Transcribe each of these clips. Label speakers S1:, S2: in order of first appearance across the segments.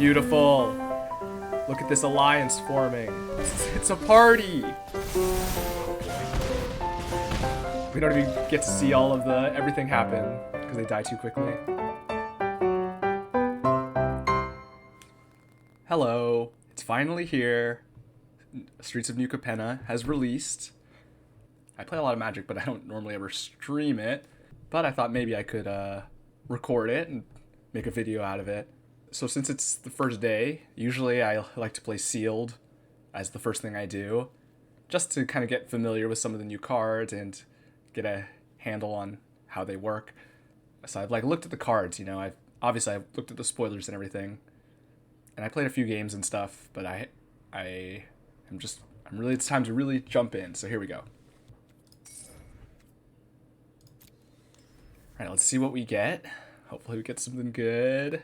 S1: Beautiful. Look at this alliance forming. It's a party. We don't even get to see all of the everything happen because they die too quickly. Hello, it's finally here. Streets of New Capenna has released. I play a lot of Magic, but I don't normally ever stream it. But I thought maybe I could record it and make a video out of it. So since it's the first day, usually I like to play Sealed as the first thing I do, just to kind of get familiar with some of the new cards and get a handle on how they work. So I've looked at the cards, you know, I've looked at the spoilers and everything, and I played a few games and stuff, but it's time to really jump in. So here we go. All right, let's see what we get. Hopefully we get something good.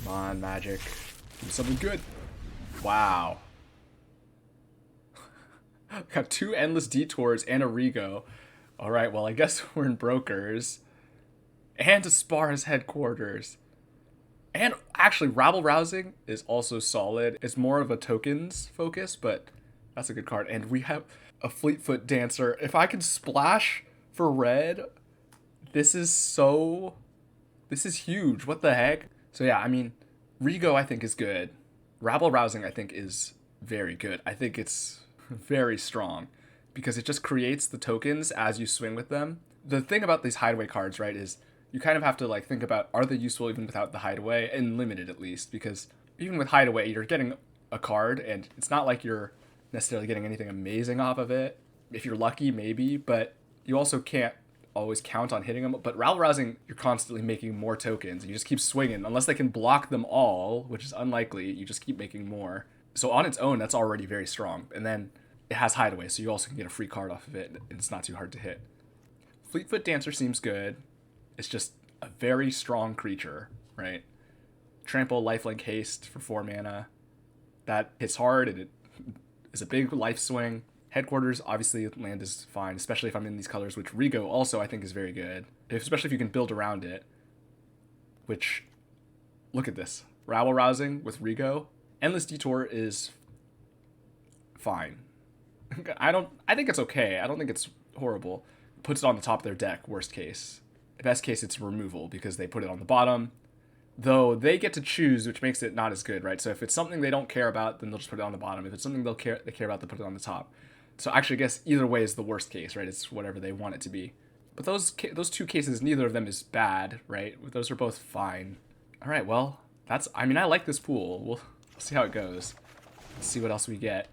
S1: Come on, Magic. Give me something good. Wow. Got 2 Endless Detours and a Rego. Alright, well, I guess we're in Brokers. And Aspara's Headquarters. And actually, Rabble Rousing is also solid. It's more of a tokens focus, but that's a good card. And we have a Fleetfoot Dancer. If I can splash for red, this is huge. What the heck? So yeah, I mean, Rego I think is good. Rabble Rousing I think is very good. I think it's very strong because it just creates the tokens as you swing with them. The thing about these hideaway cards, right, is you kind of have to think about, are they useful even without the hideaway, and limited at least, because even with hideaway you're getting a card and it's not like you're necessarily getting anything amazing off of it. If you're lucky, maybe, but you also can't always count on hitting them. But Rabble Rousing, you're constantly making more tokens and you just keep swinging unless they can block them all, which is unlikely. You just keep making more. So on its own, that's already very strong. And then it has hideaway, so you also can get a free card off of it, and it's not too hard to hit. Fleetfoot Dancer seems good. It's just a very strong creature, right? Trample, lifelink, haste for 4 mana. That hits hard, and it is a big life swing. Headquarters, obviously, land is fine, especially if I'm in these colors, which Rego also I think is very good, especially if you can build around it. Which, look at this. Rabble Rousing with Rego. Endless Detour is fine. I think it's okay. I don't think it's horrible. Puts it on the top of their deck, worst case. Best case, it's removal because they put it on the bottom. Though they get to choose, which makes it not as good, right? So if it's something they don't care about, then they'll just put it on the bottom. If it's something they care about, they'll put it on the top. So actually, I guess either way is the worst case, right? It's whatever they want it to be. But those 2 cases, neither of them is bad, right? Those are both fine. All right, well, I like this pool. We'll see how it goes. Let's see what else we get.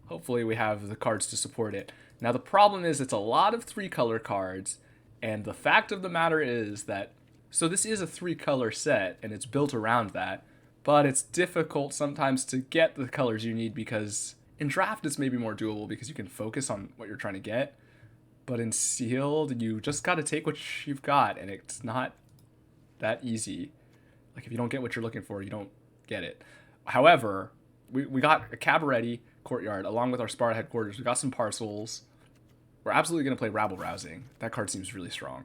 S1: Hopefully we have the cards to support it. Now the problem is it's a lot of 3-color cards, and the fact of the matter is that, so this is a 3-color set, and it's built around that, but it's difficult sometimes to get the colors you need because in draft it's maybe more doable because you can focus on what you're trying to get, but in sealed you just got to take what you've got, and it's not that easy. If you don't get what you're looking for, you don't get it. However, we got a Cabaret Courtyard along with our Spara Headquarters. We got some parcels. We're absolutely going to play Rabble Rousing. That card seems really strong.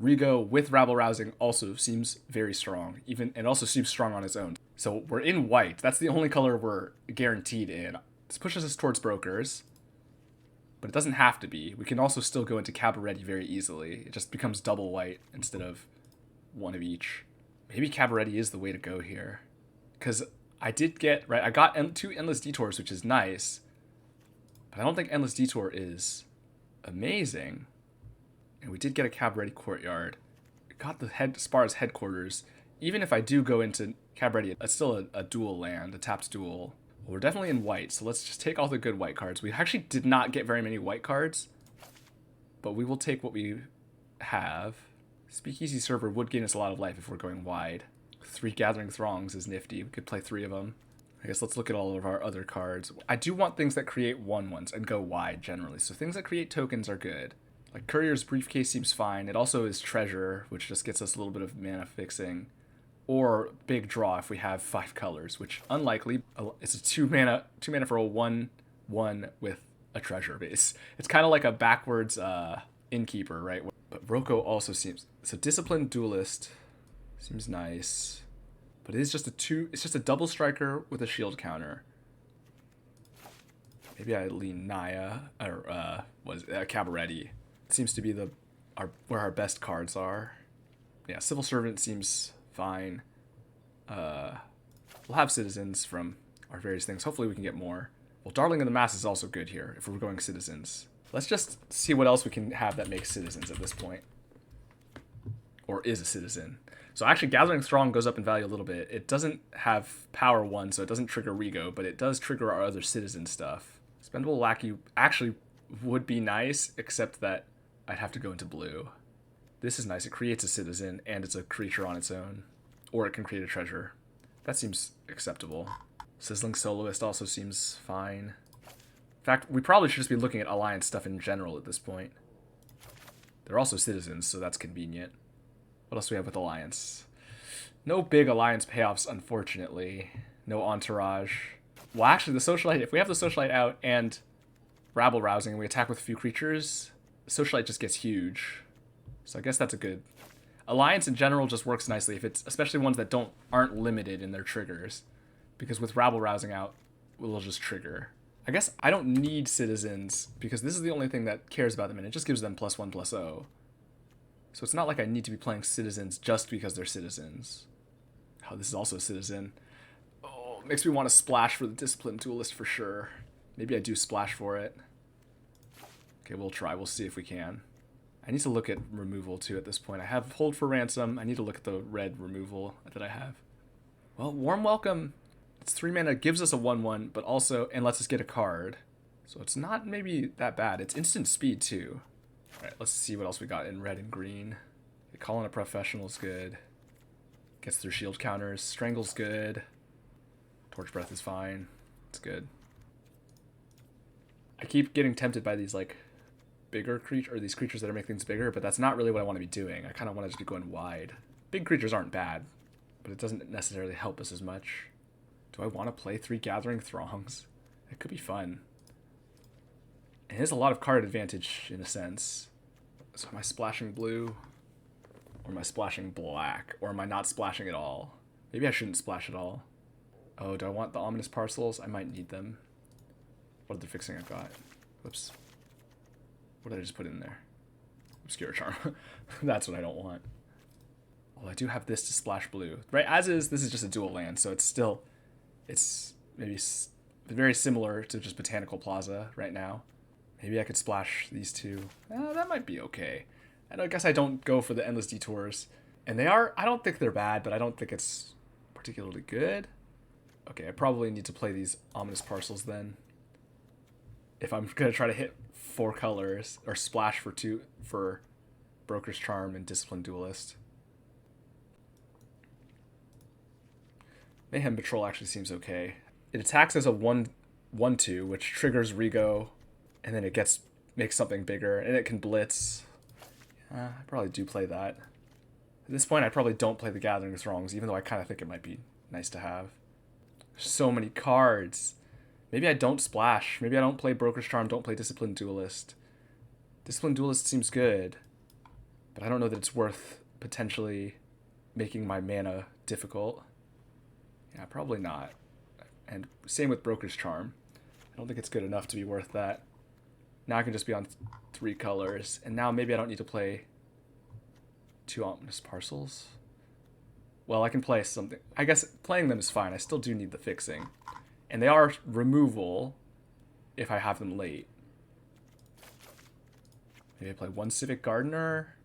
S1: Rego with Rabble Rousing also seems very strong, and also seems strong on its own. So we're in white. That's the only color we're guaranteed in. This pushes us towards Brokers, but it doesn't have to be. We can also still go into Cabaret very easily. It just becomes double white instead of one of each. Maybe Cabaret is the way to go here, because I got 2 Endless Detours, which is nice, but I don't think Endless Detour is amazing. And we did get a Cabaret Courtyard. We got the Spara's Headquarters. Even if I do go into Cabaret, it's still a dual land, a tapped dual. Well, we're definitely in white, so let's just take all the good white cards. We actually did not get very many white cards, but we will take what we have. Speakeasy Server would gain us a lot of life if we're going wide. 3 Gathering Throngs is nifty. We could play 3 of them. I guess let's look at all of our other cards. I do want things that create 1/1s and go wide generally. So things that create tokens are good. Courier's Briefcase seems fine. It also is Treasure, which just gets us a little bit of mana fixing. Or Big Draw if we have 5 colors, which unlikely. It's a 2 mana for a 1/1 with a treasure base. It's kind of like a backwards Innkeeper, right? But Roko also seems... So Disciplined Duelist seems nice. But it is just it's just a double striker with a shield counter. Maybe I lean Naya, or Cabaretti. It seems to be where our best cards are. Yeah, Civil Servant seems fine. We'll have Citizens from our various things. Hopefully we can get more. Well, Darling in the Mass is also good here if we're going Citizens. Let's just see what else we can have that makes Citizens at this point. Or is a Citizen. So actually, Gathering Throng goes up in value a little bit. It doesn't have Power 1, so it doesn't trigger Rego, but it does trigger our other Citizen stuff. Spendable Lackey actually would be nice, except that I'd have to go into blue. This is nice. It creates a Citizen, and it's a creature on its own. Or it can create a treasure. That seems acceptable. Sizzling Soloist also seems fine. In fact, we probably should just be looking at Alliance stuff in general at this point. They're also Citizens, so that's convenient. What else do we have with Alliance? No big Alliance payoffs, unfortunately. No Entourage. Well, actually, the Socialite, if we have the Socialite out and Rabble Rousing and we attack with a few creatures, the Socialite just gets huge. So I guess that's a good... Alliance in general just works nicely, if it's especially ones that aren't limited in their triggers. Because with Rabble Rousing out, we'll just trigger. I guess I don't need Citizens, because this is the only thing that cares about them, and it just gives them +1/+0. So it's not like I need to be playing Citizens just because they're Citizens. Oh, this is also a Citizen. Oh, makes me want to splash for the Disciplined Duelist for sure. Maybe I do splash for it. Okay, we'll try. We'll see if we can. I need to look at removal too at this point. I have Hold for Ransom. I need to look at the red removal that I have. Well, Warm Welcome. It's 3 mana, gives us a 1/1, but also, and lets us get a card. So it's not maybe that bad. It's instant speed too. Alright, let's see what else we got in red and green. Okay, Calling a Professional is good. Gets through shield counters. Strangle's good. Torch Breath is fine. It's good. I keep getting tempted by these like bigger creatures, or these creatures that are making things bigger, but that's not really what I want to be doing. I kind of want to be going wide. Big creatures aren't bad, but it doesn't necessarily help us as much. Do I want to play 3 Gathering Throngs? It could be fun. It has a lot of card advantage in a sense. So am I splashing blue? Or am I splashing black? Or am I not splashing at all? Maybe I shouldn't splash at all. Oh, do I want the Ominous Parcels? I might need them. What other fixing I've got? Whoops. What did I just put in there? Obscure Charm. That's what I don't want. Well, I do have this to splash blue. Right, as is, this is just a dual land, so it's still... It's maybe very similar to just Botanical Plaza right now. Maybe I could splash these two. That might be okay. And I guess I don't go for the Endless Detours. And they are... I don't think they're bad, but I don't think it's particularly good. Okay, I probably need to play these Ominous Parcels then. If I'm going to try to hit 4 colors, or splash for 2 for Broker's Charm and Disciplined Duelist. Mayhem Patrol actually seems okay. It attacks as a 1/2, which triggers Rego, and then it makes something bigger, and it can blitz. I probably do play that. At this point, I probably don't play the Gathering Throngs, even though I kind of think it might be nice to have. There's so many cards. Maybe I don't splash. Maybe I don't play Broker's Charm, don't play Disciplined Duelist. Disciplined Duelist seems good, but I don't know that it's worth potentially making my mana difficult. Yeah, probably not. And same with Broker's Charm. I don't think it's good enough to be worth that. Now I can just be on 3 colors, and now maybe I don't need to play 2 Ominous Parcels. Well, I can play something. I guess playing them is fine. I still do need the fixing. And they are removal if I have them late. Maybe I play 1 Civic Gardener.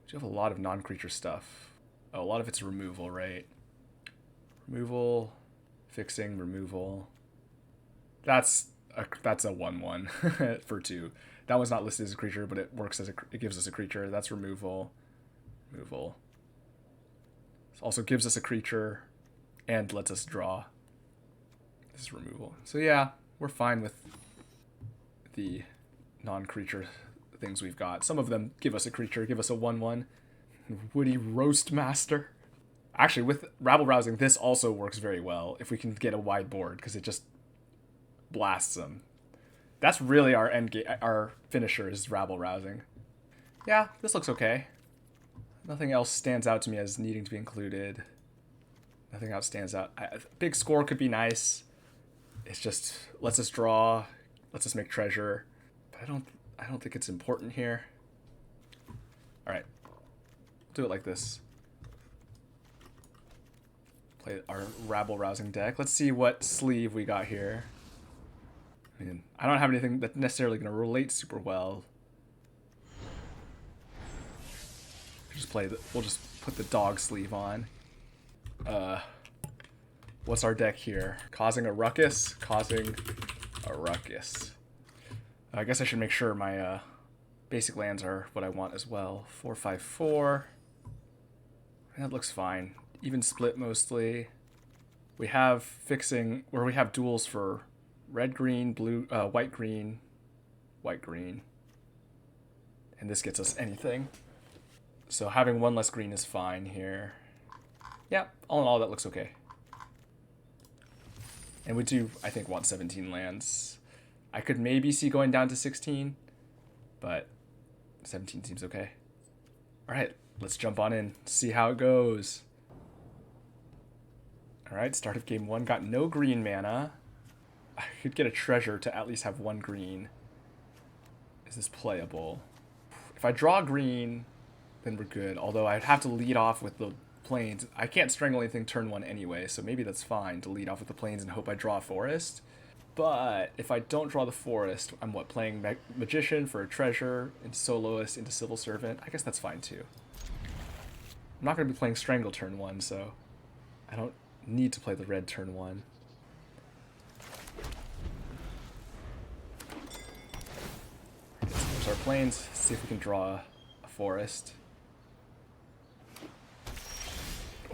S1: You have a lot of non-creature stuff. Oh, a lot of it's removal, right? Removal, fixing, removal. That's a 1/1 for 2. That one's not listed as a creature, but it works as it gives us a creature. That's removal. Removal. It also gives us a creature and lets us draw. This is removal. So yeah, we're fine with the non-creature things we've got. Some of them give us a creature, give us a 1/1. Woody Roast Master. Actually, with Rabble Rousing, this also works very well if we can get a wide board, because it just blasts them. That's really our end game. Our finisher is Rabble Rousing. Yeah, this looks okay. Nothing else stands out to me as needing to be included. Nothing else stands out. Big score could be nice. It's just lets us draw, lets us make treasure. But I don't think it's important here. All right, do it like this. Play our rabble-rousing deck. Let's see what sleeve we got here. I mean, I don't have anything that's necessarily going to relate super well. We'll just put the dog sleeve on. What's our deck here? Causing a ruckus. Causing a ruckus. I guess I should make sure my basic lands are what I want as well. 4/5/4. That looks fine. Even split mostly. We have fixing where we have duels for red, green, blue, white, green, white, green. And this gets us anything. So having one less green is fine here. Yeah, all in all, that looks okay. And we do, I think, want 17 lands. I could maybe see going down to 16, but 17 seems okay. All right, let's jump on in, see how it goes. All right, start of game 1, got no green mana. I could get a treasure to at least have one green. Is this playable? If I draw green, then we're good. Although I'd have to lead off with the plains. I can't strangle anything turn 1 anyway, so maybe that's fine to lead off with the plains and hope I draw a forest. But if I don't draw the forest, I'm playing Magician for a treasure, into Soloist, into Civil Servant. I guess that's fine too. I'm not going to be playing Strangle turn 1, so I don't need to play the red turn 1. There's our plains. See if we can draw a forest.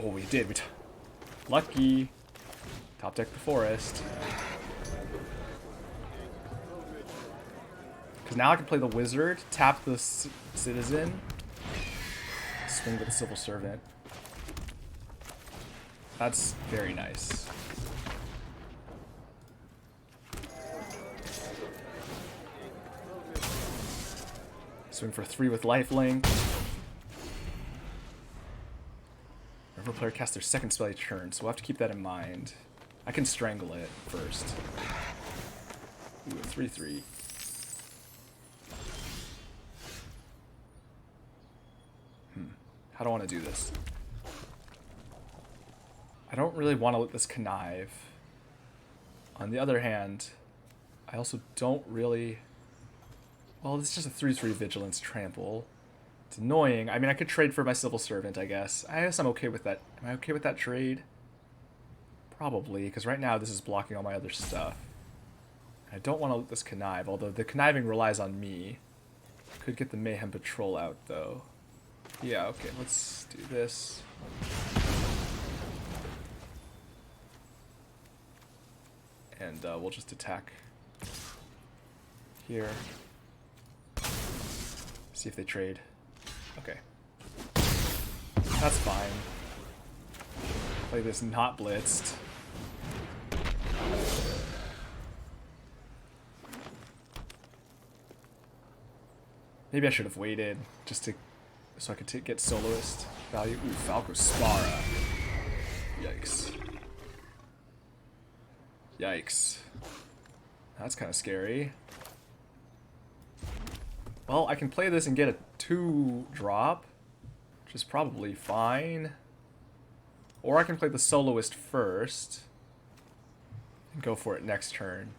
S1: Oh, we did. Lucky. Top deck the forest. Because now I can play the wizard, tap the citizen, swing with the civil servant. That's very nice. Swing for 3 with lifelink. Whenever a player casts their second spell each turn, so we'll have to keep that in mind. I can strangle it first. Ooh, a 3/3. How do I want to do this? I don't really want to let this connive. On the other hand, I also don't really... Well, it's just a 3/3 vigilance trample. It's annoying. I mean, I could trade for my civil servant, I guess. I guess I'm okay with that. Am I okay with that trade? Probably, because right now this is blocking all my other stuff. I don't want to let this connive, although the conniving relies on me. Could get the Mayhem Patrol out, though. Yeah, okay, let's do this. And we'll just attack here. See if they trade. Okay. That's fine. Play this not blitzed. Maybe I should have waited just to so I could get soloist value. Ooh, Falco Spara. Yikes. Yikes. That's kind of scary. Well, I can play this and get a 2-drop, which is probably fine. Or I can play the soloist first and go for it next turn.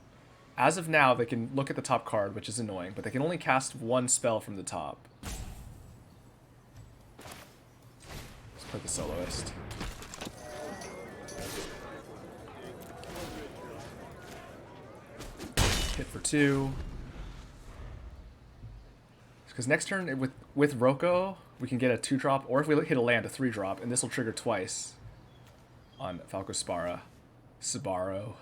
S1: As of now, they can look at the top card, which is annoying, but they can only cast 1 spell from the top. Let's play the soloist. Hit for 2. Because next turn, with Roko, we can get a 2-drop, or if we hit a land, a 3-drop, and this will trigger twice on Falco Spara. Sabaro.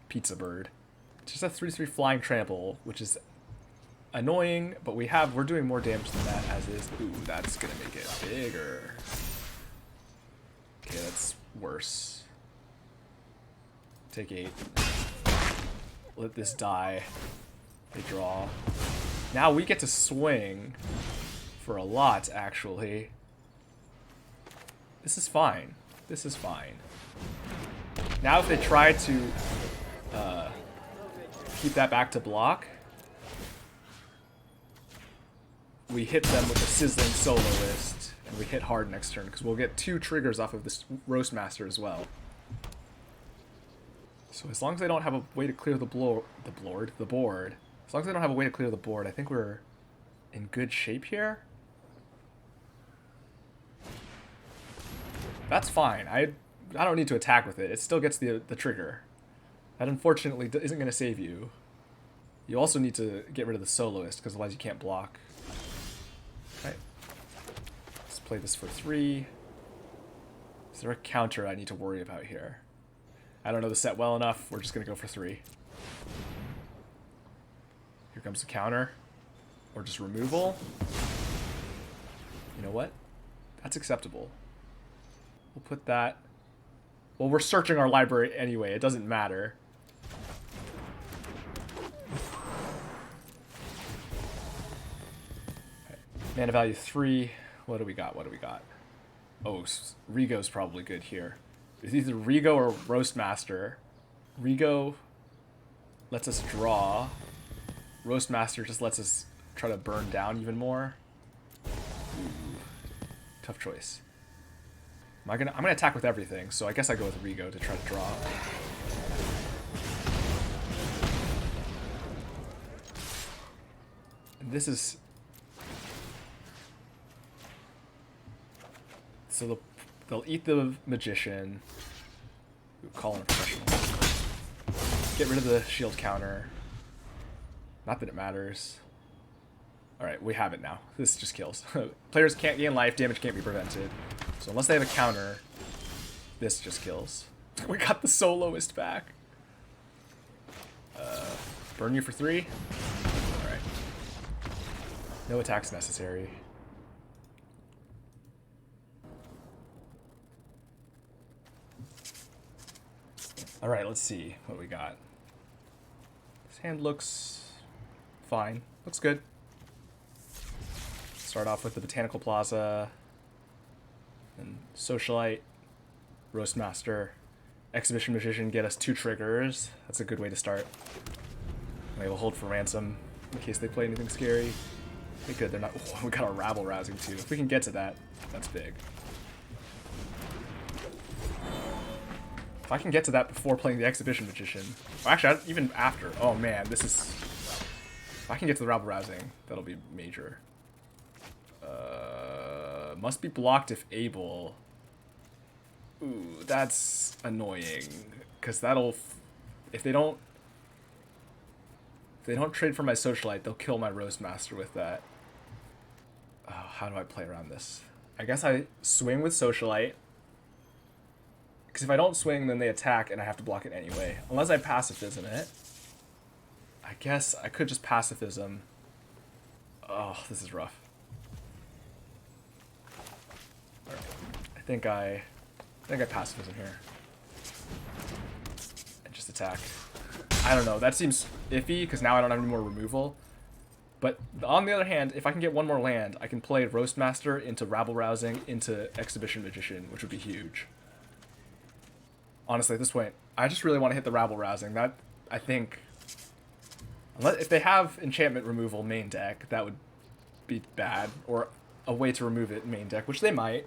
S1: Pizza Bird. Just a 3/3 flying trample, which is annoying, but we're doing more damage than that as is. Ooh, that's gonna make it bigger. Okay, that's worse. Take 8. Let this die. They draw. Now we get to swing for a lot, actually. This is fine. This is fine. Now if they try to keep that back to block, we hit them with a sizzling soloist, and we hit hard next turn, because we'll get 2 triggers off of this Roastmaster as well. So as long as they don't have a way to clear the board, as long as they don't have a way to clear the board, I think we're in good shape here. That's fine. I don't need to attack with it. It still gets the trigger. That unfortunately isn't going to save you. You also need to get rid of the soloist, because otherwise you can't block. Okay. Let's play this for 3. Is there a counter I need to worry about here? I don't know the set well enough. We're just going to go for 3. Here comes the counter. Or just removal. You know what? That's acceptable. We'll put that... Well, we're searching our library anyway. It doesn't matter. Okay. Mana value 3. What do we got? What do we got? Oh, Rigo's probably good here. It's either Rigo or Roastmaster. Rigo lets us draw. Roastmaster just lets us try to burn down even more. Ooh, tough choice. I'm gonna attack with everything, so I guess I go with Rigo to try to draw. And this is... So they'll eat the Magician. Call in a professional. Get rid of the shield counter. Not that it matters. Alright, we have it now. This just kills. Players can't gain life, damage can't be prevented. So unless they have a counter, this just kills. We got the soloist back. Burn you for 3. Alright. No attacks necessary. Alright, let's see what we got. This hand looks fine. Looks good. Start off with the Botanical Plaza, and Socialite, Roastmaster, Exhibition Magician get us 2 triggers. That's a good way to start. Maybe we'll hold for ransom in case they play anything scary. Okay, good. They're not. Oh, we got our rabble rousing too. If we can get to that, that's big. If I can get to that before playing the Exhibition Magician, or actually even after. Oh man, this is. If I can get to the rabble rousing, that'll be major. Must be blocked if able. Ooh, that's annoying. Because that'll... If they don't trade for my Socialite, they'll kill my Roastmaster with that. Oh, how do I play around this? I guess I swing with Socialite. Because if I don't swing, then they attack and I have to block it anyway. Unless I pacifism it. I guess I could just pacifism. Oh, this is rough. I think I pacifism here. And just attack. I don't know, that seems iffy because now I don't have any more removal. But on the other hand, if I can get one more land, I can play Roastmaster into Rabble Rousing into Exhibition Magician, which would be huge. Honestly, at this point, I just really want to hit the Rabble Rousing. That, I think... If they have enchantment removal main deck, that would be bad. Or a way to remove it main deck, which they might.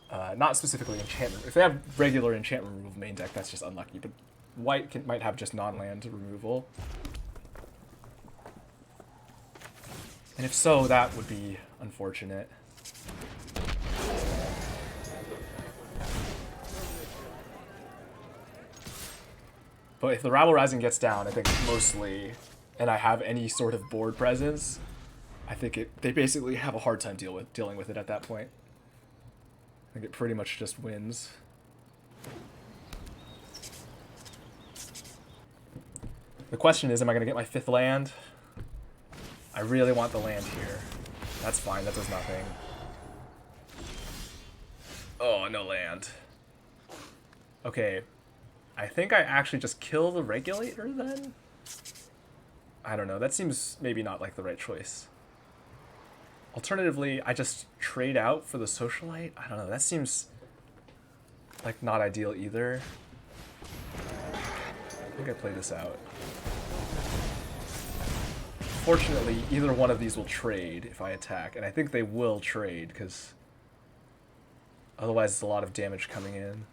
S1: Not specifically enchantment. If they have regular enchantment removal main deck, that's just unlucky. But white might have just non-land removal. And if so, that would be unfortunate. But if the Rabble Rising gets down, I think mostly, and I have any sort of board presence, I think they basically have a hard time dealing with it at that point. I think it pretty much just wins. The question is, am I going to get my 5th land? I really want the land here. That's fine, that does nothing. Oh, no land. Okay. I think I actually just kill the regulator then? I don't know, that seems maybe not like the right choice. Alternatively, I just trade out for the Socialite? I don't know, that seems like, not ideal either. I think I played this out. Fortunately, either one of these will trade if I attack, and I think they will trade, because otherwise it's a lot of damage coming in.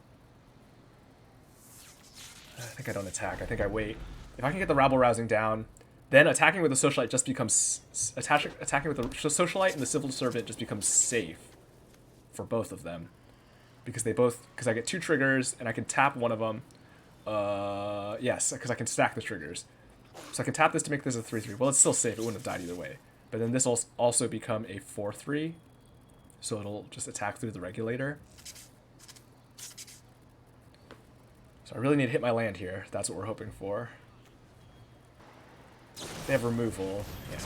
S1: I think I don't attack. I think I wait. If I can get the rabble-rousing down, then attacking with the Socialite just becomes... Attacking with the Socialite and the Civil Servant just becomes safe for both of them. Because they both... Because I get 2 triggers, and I can tap one of them. Yes, because I can stack the triggers. So I can tap this to make this a 3-3. Well, it's still safe. It wouldn't have died either way. But then this will also become a 4-3. So it'll just attack through the regulator. So I really need to hit my land here. That's what we're hoping for. They have removal. Yeah,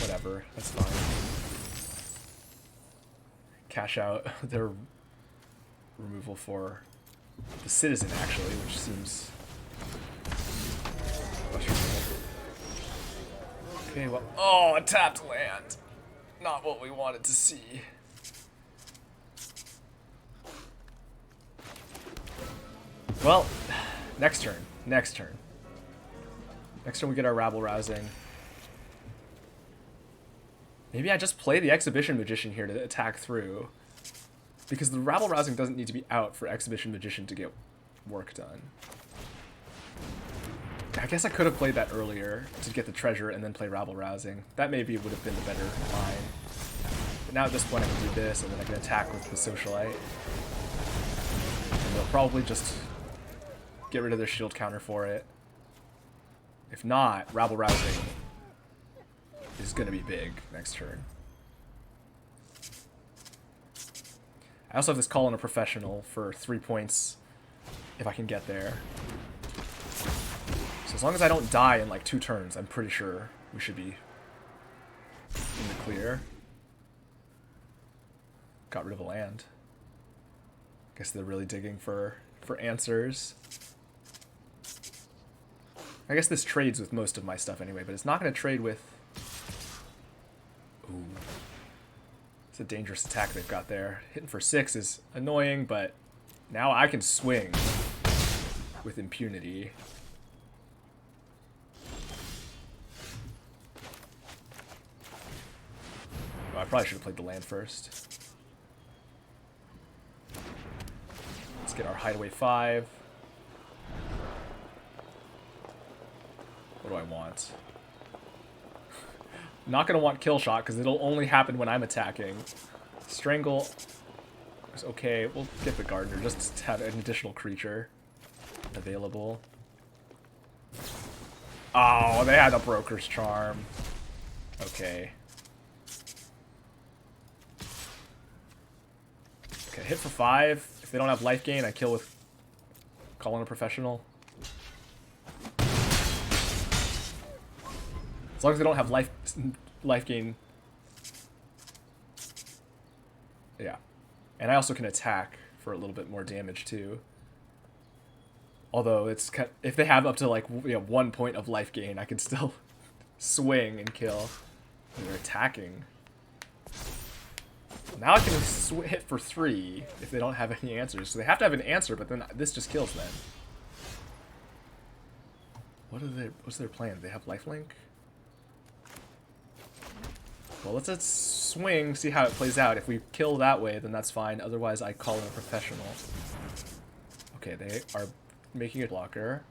S1: whatever. That's fine. Cash out their removal for the Citizen, actually, which seems... Okay, well... Oh, a tapped land! Not what we wanted to see. Well, next turn. Next turn. Next turn we get our rabble-rousing. Maybe I just play the Exhibition Magician here to attack through. Because the rabble-rousing doesn't need to be out for Exhibition Magician to get work done. I guess I could have played that earlier to get the treasure and then play rabble-rousing. That maybe would have been the better line. But now at this point I can do this, and then I can attack with the Socialite. And they'll probably just get rid of their shield counter for it. If not, rabble-rousing is going to be big next turn. I also have this call on a professional for 3 points if I can get there. So as long as I don't die in like 2 turns, I'm pretty sure we should be in the clear. Got rid of a land. Guess they're really digging for answers. I guess this trades with most of my stuff anyway, but it's not going to trade with... Ooh. It's a dangerous attack they've got there. Hitting for 6 is annoying, but now I can swing with impunity. Oh, I probably should have played the land first. Let's get our Hideaway 5. What do I want? Not going to want Kill Shot because it'll only happen when I'm attacking. Strangle is okay. We'll get the Gardener just to have an additional creature available. Oh, they had a Broker's Charm. Okay. Okay, hit for 5. If they don't have life gain, I kill with Call on a Professional. As long as they don't have life gain. Yeah. And I also can attack for a little bit more damage too. Although it's if they have up to like 1 point of life gain, I can still swing and kill. And they're attacking. Now I can hit for 3 if they don't have any answers. So they have to have an answer, but then this just kills them. What's their plan? Do they have lifelink? Well, let's swing, see how it plays out. If we kill that way, then that's fine. Otherwise, I call in a professional. Okay, they are making a blocker.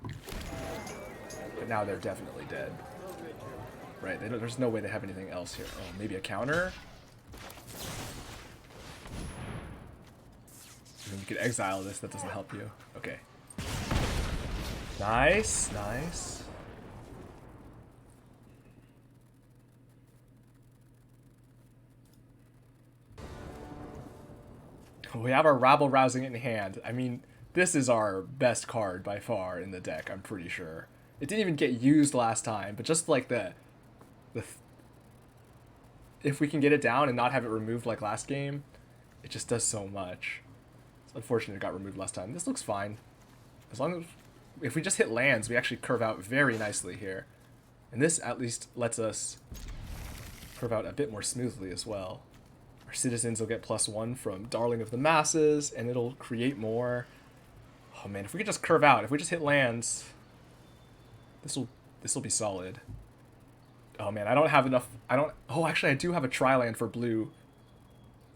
S1: But now they're definitely dead. Right, there's no way they have anything else here. Oh, maybe a counter? And you could exile this, that doesn't help you. Okay. Nice, nice. We have our rabble-rousing in hand. I mean, this is our best card by far in the deck, I'm pretty sure. It didn't even get used last time, but just like if we can get it down and not have it removed like last game, it just does so much. It's unfortunate it got removed last time. This looks fine. As long as... If we just hit lands, we actually curve out very nicely here. And this at least lets us curve out a bit more smoothly as well. Our citizens will get +1 from Darling of the Masses, and it'll create more. Oh man, if we could just curve out, if we just hit lands, this will be solid. Oh man, I don't have enough. Oh, actually, I do have a tri-land for blue.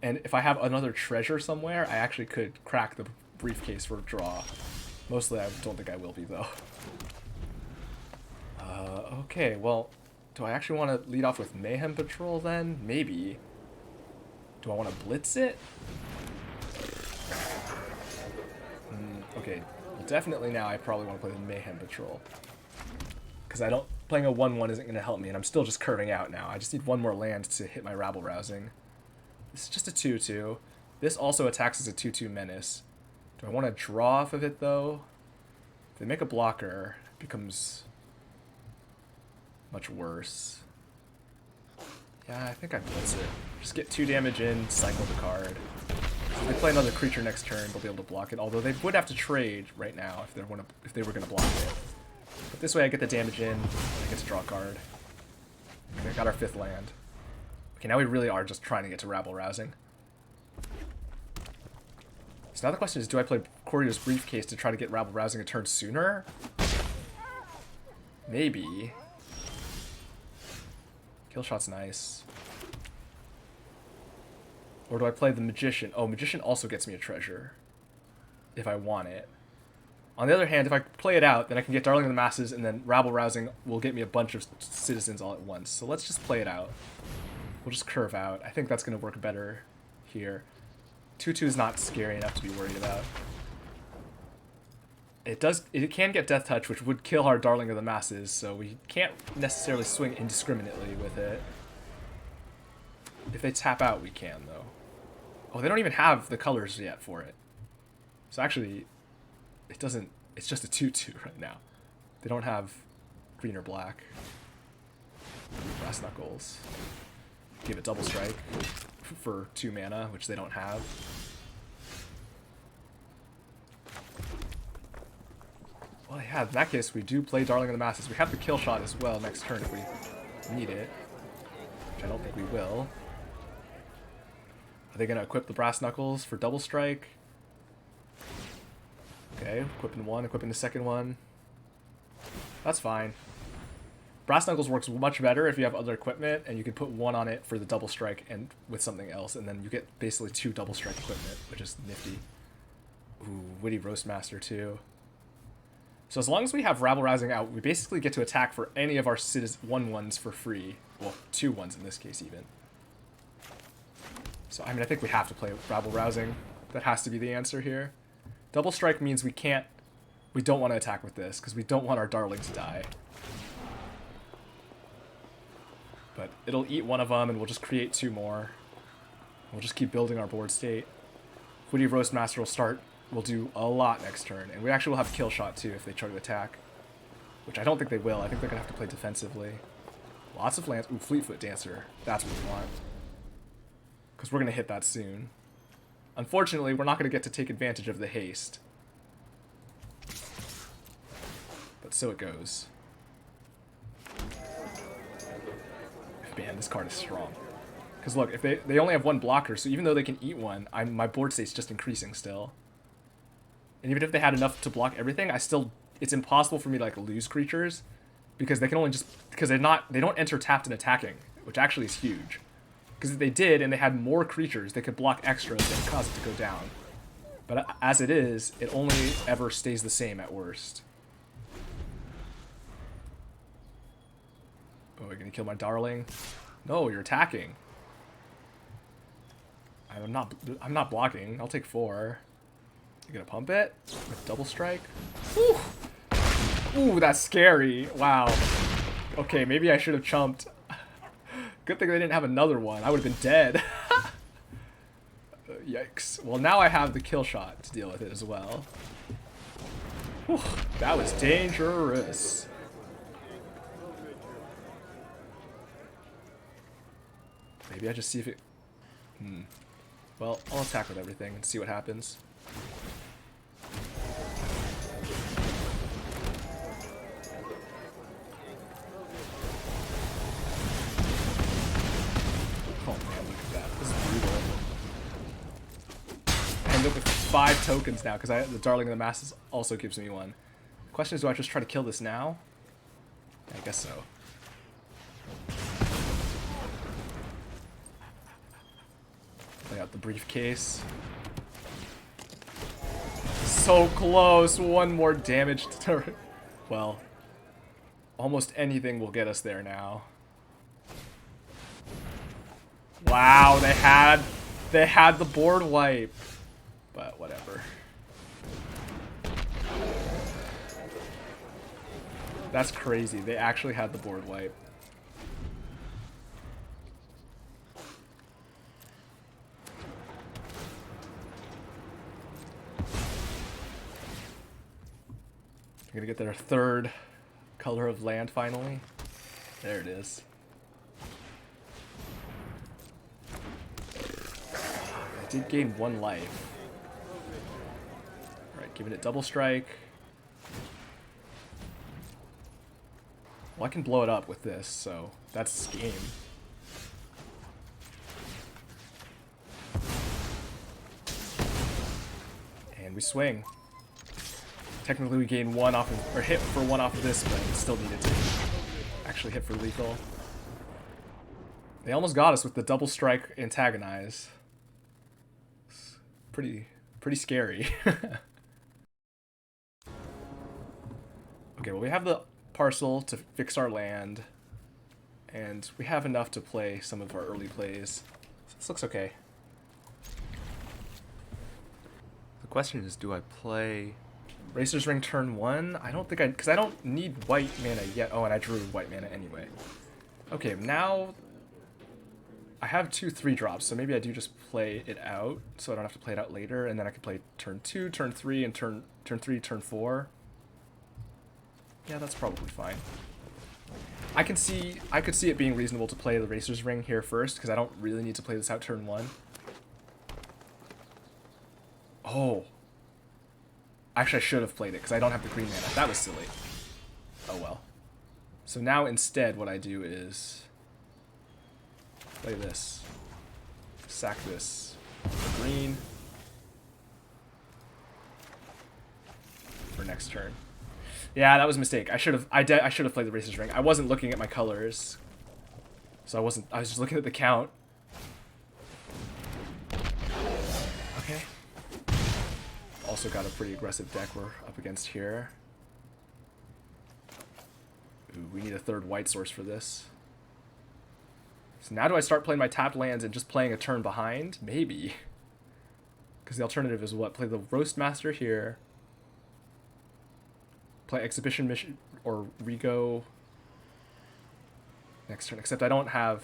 S1: And if I have another treasure somewhere, I actually could crack the briefcase for a draw. Mostly, I don't think I will be, though. Okay, well, do I actually want to lead off with Mayhem Patrol, then? Maybe. Do I want to blitz it? Okay, well, definitely now I probably want to play the Mayhem Patrol. Because playing a 1-1 isn't going to help me, and I'm still just curving out now. I just need one more land to hit my Rabble Rousing. This is just a 2-2. This also attacks as a 2-2 menace. Do I want to draw off of it, though? If they make a blocker, it becomes much worse. Yeah, I think I blitz it. Just get 2 damage in, cycle the card. If they play another creature next turn, they'll be able to block it. Although they would have to trade right now if they were going to block it. But this way I get the damage in, I get to draw a card. Okay, got our 5th land. Okay, now we really are just trying to get to Rabble Rousing. So now the question is, do I play Courtier's Briefcase to try to get Rabble Rousing a turn sooner? Maybe. Killshot's nice. Or do I play the Magician? Oh, Magician also gets me a treasure. If I want it. On the other hand, if I play it out, then I can get Darling of the Masses, and then Rabble Rousing will get me a bunch of citizens all at once. So let's just play it out. We'll just curve out. I think that's going to work better here. 2-2 is not scary enough to be worried about. It can get Death Touch, which would kill our Darling of the Masses, so we can't necessarily swing indiscriminately with it. If they tap out, we can, though. Oh, they don't even have the colors yet for it. So actually, it doesn't... It's just a 2-2 right now. They don't have green or black. Brass Knuckles. Give it Double Strike for 2 mana, which they don't have. Well, yeah, in that case, we do play Darling of the Masses. We have the kill shot as well next turn if we need it, which I don't think we will. Are they going to equip the Brass Knuckles for Double Strike? Okay, equipping one, equipping the second one. That's fine. Brass Knuckles works much better if you have other equipment, and you can put one on it for the Double Strike and with something else, and then you get basically 2 Double Strike equipment, which is nifty. Ooh, Witty Roastmaster too. So as long as we have Rabble Rousing out, we basically get to attack for any of our 1-1s for free. Well, 2-1s in this case even. So, I mean, I think we have to play Rabble Rousing. That has to be the answer here. Double Strike means we don't want to attack with this, because we don't want our Darling to die. But it'll eat one of them, and we'll just create 2 more. We'll just keep building our board state. Witty Roastmaster will do a lot next turn, and we actually will have Kill Shot too if they try to attack. Which I don't think they will. I think they're going to have to play defensively. Lots of lands. Ooh, Fleetfoot Dancer. That's what we want. Because we're going to hit that soon. Unfortunately, we're not going to get to take advantage of the haste. But so it goes. Man, this card is strong. Because look, if they only have 1 blocker, so even though they can eat one, my board state's just increasing still. And even if they had enough to block everything, it's impossible for me to like lose creatures because they can only because they don't enter tapped and attacking, which actually is huge. Because if they did and they had more creatures, they could block extras and cause it to go down. But as it is, it only ever stays the same at worst. Oh, you're gonna kill my Darling? No, you're attacking. I'm not blocking. I'll take 4. You gonna pump it? With Double Strike? Ooh! Ooh, that's scary. Wow. Okay, maybe I should have chumped. Good thing they didn't have another one. I would have been dead. Yikes. Well, now I have the Kill Shot to deal with it as well. Whew, that was dangerous. Maybe I just see if it... Well, I'll attack with everything and see what happens. Oh man, look at that. This is brutal. end up with 5 tokens now because the Darling of the Masses also gives me 1. The question is, do I just try to kill this now? I guess so. Play out the briefcase. So close. 1 more damage to... Well, almost anything will get us there now. Wow, they had the board wipe. But whatever. That's crazy. They actually had the board wipe. They're gonna get their 3rd color of land finally. There it is. I did gain 1 life. Alright, giving it double strike. Well, I can blow it up with this, so that's game. And we swing. Technically, we gain 1 off of, or hit for 1 off of this, but still needed to actually hit for lethal. They almost got us with the double strike antagonize. It's pretty scary. Okay, well, we have the parcel to fix our land, and we have enough to play some of our early plays. So this looks okay. The question is, do I play Racer's Ring turn 1? I don't think because I don't need white mana yet. Oh, and I drew white mana anyway. Okay, now I have 2 3-drops, so maybe I do just play it out, so I don't have to play it out later, and then I can play turn 2, turn 3, and turn 3, turn 4. Yeah, that's probably fine. I could see it being reasonable to play the Racer's Ring here first, because I don't really need to play this out turn 1. Oh. Actually, I should have played it, because I don't have the green mana. That was silly. Oh well. So now instead, what I do is play this. Sack this for green. For next turn. Yeah, that was a mistake. I should have played the Racer's Ring. I wasn't looking at my colors. So I was just looking at the count. Okay. Also got a pretty aggressive deck we're up against here. Ooh, we need a 3rd white source for this. So now do I start playing my tapped lands and just playing a turn behind? Maybe. Because the alternative is what? Play the Roastmaster here. Play Exhibition Mission or Rego next turn. Except I don't have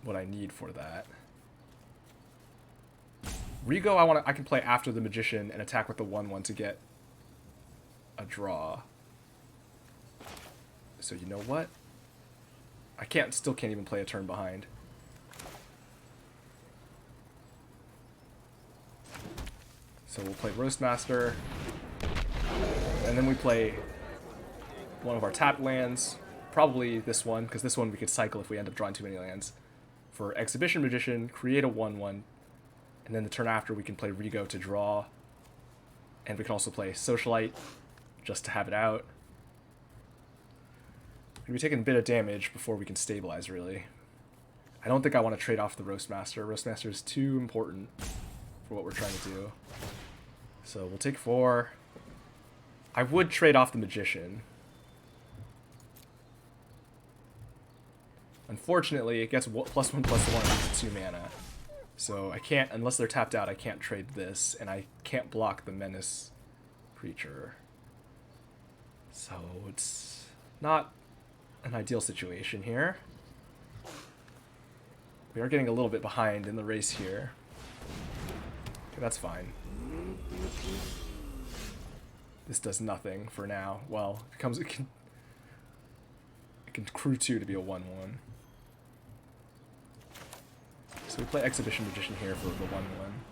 S1: what I need for that. Rego, I can play after the Magician and attack with the 1/1 to get a draw. So you know what? I still can't even play a turn behind. So we'll play Roastmaster, and then we play one of our tapped lands, probably this one, because this one we could cycle if we end up drawing too many lands. For Exhibition Magician, create a 1/1, and then the turn after we can play Rego to draw, and we can also play Socialite just to have it out. We'll be taking a bit of damage before we can stabilize, really. I don't think I want to trade off the Roastmaster. Roastmaster is too important for what we're trying to do. So we'll take 4. I would trade off the Magician. Unfortunately, it gets +1/+1 with 2 mana. So I can't, unless they're tapped out, I can't trade this, and I can't block the Menace creature. So it's not an ideal situation here. We are getting a little bit behind in the race here. Okay, that's fine. This does nothing for now. Well, it can crew 2 to be a 1/1. So we play Exhibition Magician here for the 1/1.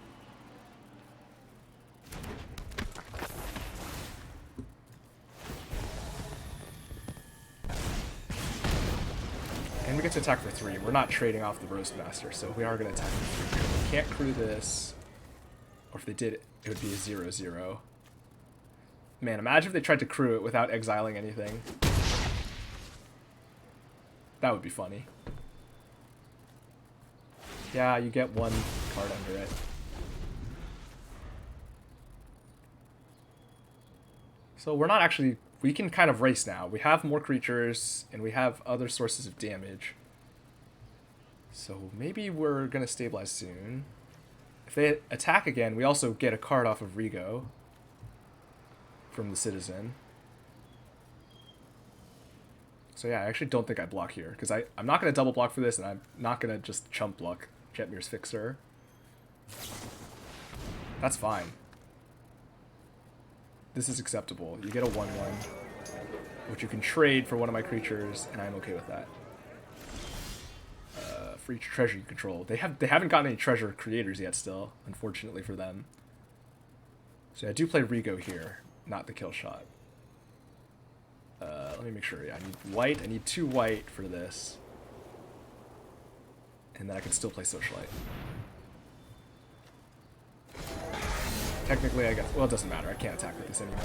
S1: And we get to attack for 3. We're not trading off the Roastmaster, so we are going to attack for 3. We can't crew this. Or if they did, it would be a 0/0. Man, imagine if they tried to crew it without exiling anything. That would be funny. Yeah, you get one card under it. So we're not actually... We can kind of race now. We have more creatures, and we have other sources of damage. So maybe we're going to stabilize soon. If they attack again, we also get a card off of Rigo from the Citizen. So yeah, I actually don't think I block here, because I'm not going to double block for this, and I'm not going to just chump block Jetmir's Fixer. That's fine. This is acceptable. You get a 1/1, which you can trade for one of my creatures, and I'm okay with that. For each treasure you control. They haven't gotten any treasure creators yet still, unfortunately for them. So I do play Rigo here, not the kill shot. Let me make sure. Yeah, I need white. I need 2 white for this. And then I can still play Socialite. Technically, I guess... Well, it doesn't matter. I can't attack with this anyway.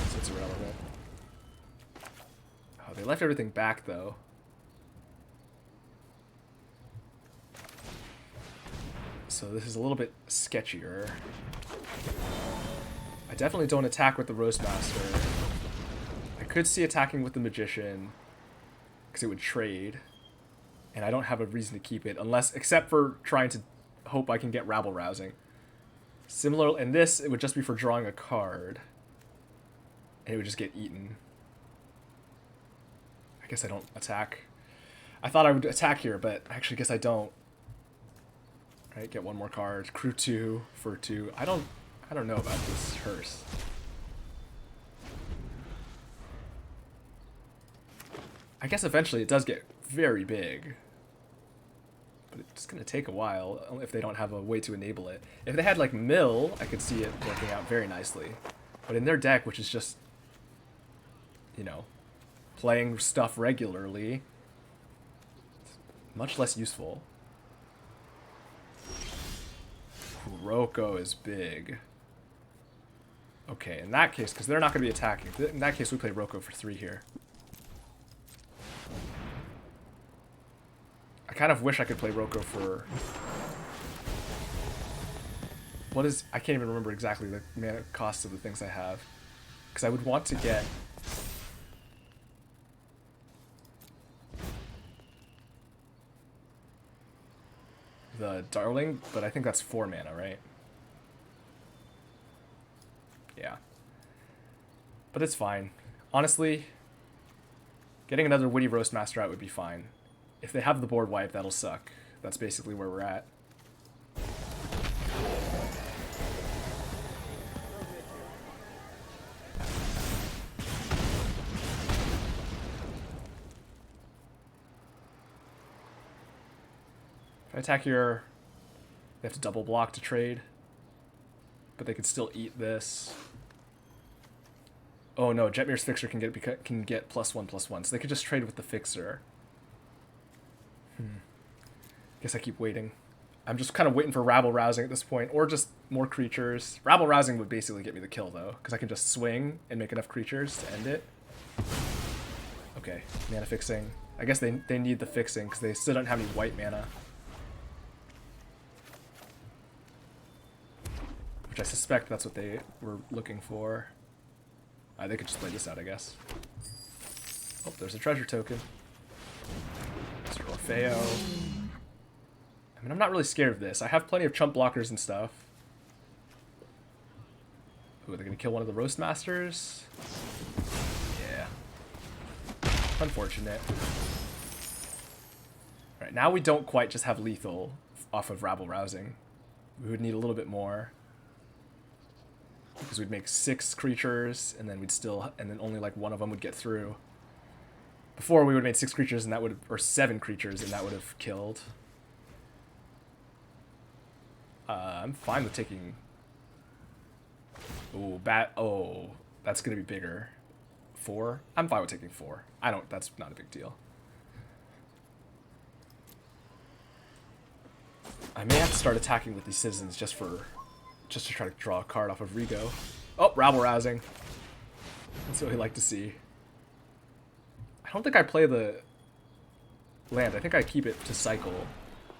S1: So it's irrelevant. Oh, they left everything back, though. So this is a little bit sketchier. I definitely don't attack with the Roastmaster. I could see attacking with the Magician, because it would trade. And I don't have a reason to keep it, except for trying to hope I can get Rabble Rousing. Similar, in this, it would just be for drawing a card. And it would just get eaten. I guess I don't attack. I thought I would attack here, but I actually guess I don't. Right, get 1 more card. Crew 2 for 2. I don't know about this hearse. I guess eventually it does get very big. But it's going to take a while if they don't have a way to enable it. If they had, like, Mill, I could see it working out very nicely. But in their deck, which is just, you know, playing stuff regularly, it's much less useful. Kuroko is big. Okay, in that case, because they're not going to be attacking. In that case, we play Roko for 3 here. I kind of wish I could play Roko for... What is... I can't even remember exactly the mana cost of the things I have. Because I would want to get... the Darling, but I think that's 4 mana, right? Yeah. But it's fine. Honestly, getting another Witty Roastmaster out would be fine. If they have the board wipe, that'll suck. That's basically where we're at. If I attack here, they have to double block to trade. But they could still eat this. Oh no, Jetmir's Fixer can get +1/+1, so they could just trade with the Fixer. Guess I keep waiting. I'm just kind of waiting for Rabble Rousing at this point, or just more creatures. Rabble Rousing would basically get me the kill, though, because I can just swing and make enough creatures to end it. Okay, mana fixing. I guess they need the fixing, because they still don't have any white mana. Which I suspect that's what they were looking for. They could just play this out, I guess. Oh, there's a treasure token. Mr. Orfeo. I mean, I'm not really scared of this. I have plenty of chump blockers and stuff. Ooh, they're going to kill one of the Roastmasters? Yeah. Unfortunate. Alright, now we don't quite just have lethal off of Rabble Rousing. We would need a little bit more. Because we'd make 6 creatures, and then and then only like one of them would get through. Before we would have made 6 creatures, and that would have, or 7 creatures, and that would have killed. I'm fine with taking... Ooh, oh, that's going to be bigger. 4? I'm fine with taking 4. That's not a big deal. I may have to start attacking with these citizens just for just to try to draw a card off of Rigo. Oh, rabble rousing. That's what we like to see. I don't think I play the land. I think I keep it to cycle.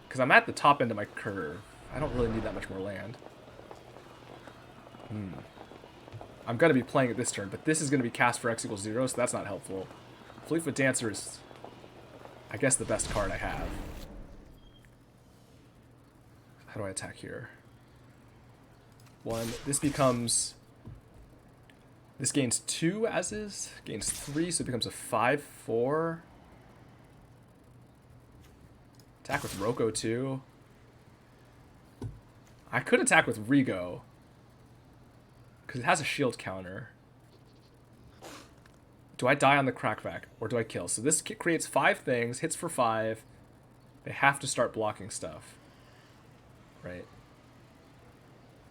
S1: Because I'm at the top end of my curve. I don't really need that much more land. I'm going to be playing it this turn, but this is going to be cast for x=0, so that's not helpful. Fleetfoot Dancer is, I guess, the best card I have. How do I attack here? 1. This becomes... This gains 2 as is. Gains 3, so it becomes a 5/4. Attack with Roko too. I could attack with Rigo. Because it has a shield counter. Do I die on the crackback? Or do I kill? So this creates 5 things. Hits for 5. They have to start blocking stuff. Right?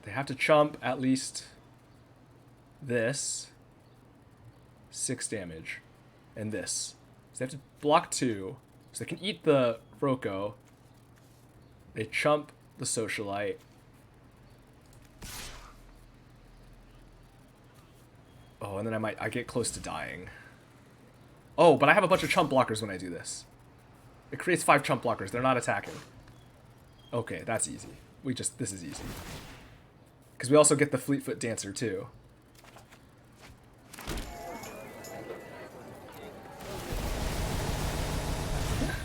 S1: They have to chump at least this. 6 damage. And this. So they have to block 2. So they can eat the Roko. They chump the Socialite. Oh, and then I get close to dying. Oh, but I have a bunch of chump blockers when I do this. It creates 5 chump blockers. They're not attacking. Okay, that's easy. This is easy. Because we also get the Fleetfoot Dancer too.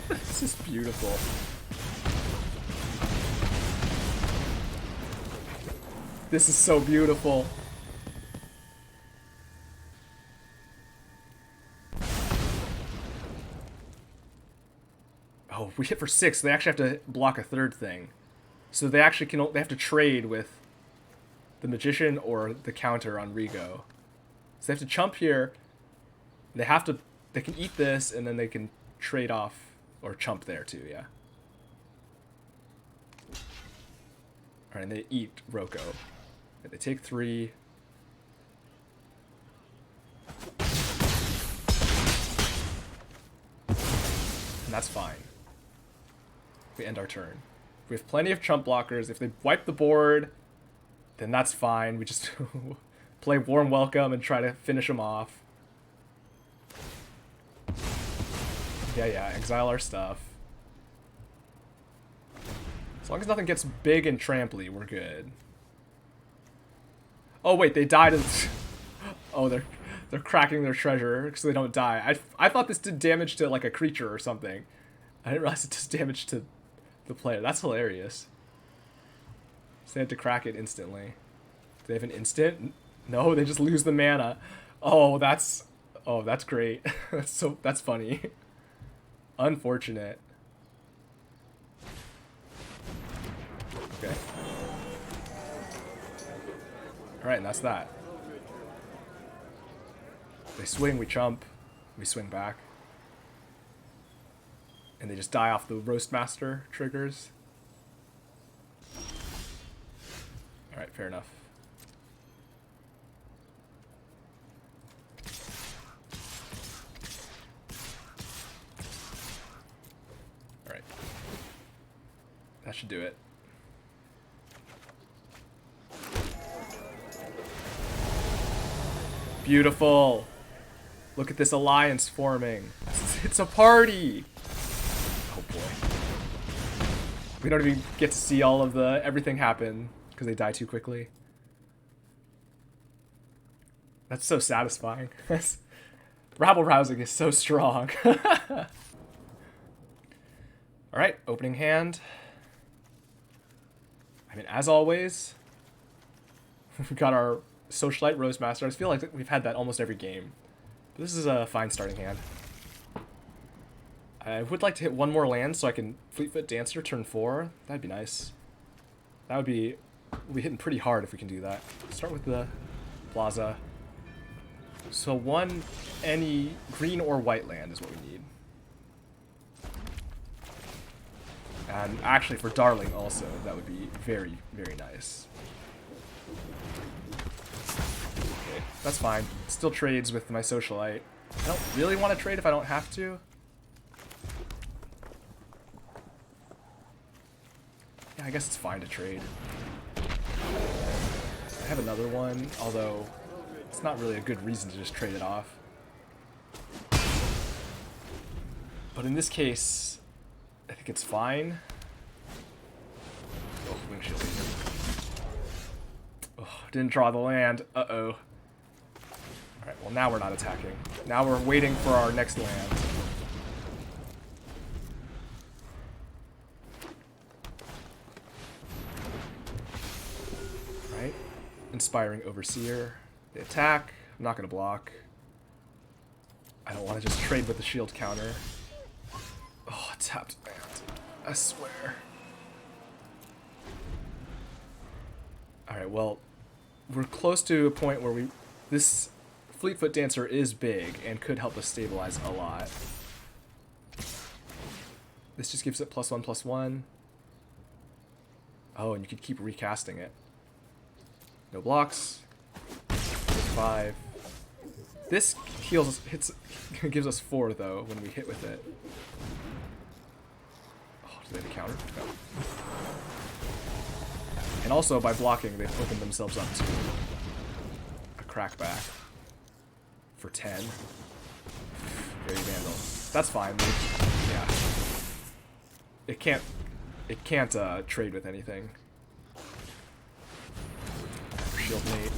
S1: This is beautiful. This is so beautiful. Oh, we hit for 6. They actually have to block a 3rd thing. So they actually they have to trade with the Magician or the counter on Rigo. So they have to chump here. They can eat this and then they can trade off or chump there too, yeah. Alright, and they eat Roko. And they take 3. And that's fine. We end our turn. We have plenty of chump blockers. If they wipe the board, then that's fine. We just play Warm Welcome and try to finish them off. Yeah, exile our stuff. As long as nothing gets big and tramply, we're good. Oh wait, they died. Oh, they're cracking their treasure so they don't die. I thought this did damage to like a creature or something. I didn't realize it does damage to the player. That's hilarious. So they had to crack it instantly. Do they have an instant? No, they just lose the mana. Oh, that's great. That's funny. Unfortunate. Okay. Alright, and that's that. They swing, we chump, we swing back. And they just die off the Roastmaster triggers. Alright, fair enough. Alright. That should do it. Beautiful. Look at this alliance forming. It's a party. Oh boy. We don't even get to see all of everything happen because they die too quickly. That's so satisfying. Rabble rousing is so strong. Alright, opening hand. I mean, as always, we've got our Socialite Roastmaster. I feel like we've had that almost every game. But this is a fine starting hand. I would like to hit one more land so I can Fleetfoot Dancer turn 4. That'd be nice. That would be... We'll be hitting pretty hard if we can do that. Start with the Plaza. So any green or white land is what we need. And actually for Darling also, that would be very, very nice. Okay, that's fine. Still trades with my Socialite. I don't really want to trade if I don't have to. Yeah, I guess it's fine to trade. I have another one, although it's not really a good reason to just trade it off. But in this case, I think it's fine. Oh, wing shield. Oh, didn't draw the land. Uh-oh. Alright, well now we're not attacking. Now we're waiting for our next land. Right? Inspiring Overseer. They attack. I'm not going to block. I don't want to just trade with the shield counter. Oh, tapped land. I swear. Alright, well, we're close to a point where this Fleetfoot Dancer is big and could help us stabilize a lot. This just gives it +1/+1. Oh, and you could keep recasting it. No blocks. 5. This gives us 4 though when we hit with it. Oh, do they have a counter? No. And also by blocking, they've opened themselves up to a crackback for 10. Very Vandal. That's fine. Yeah. It can't trade with anything. Shield mate.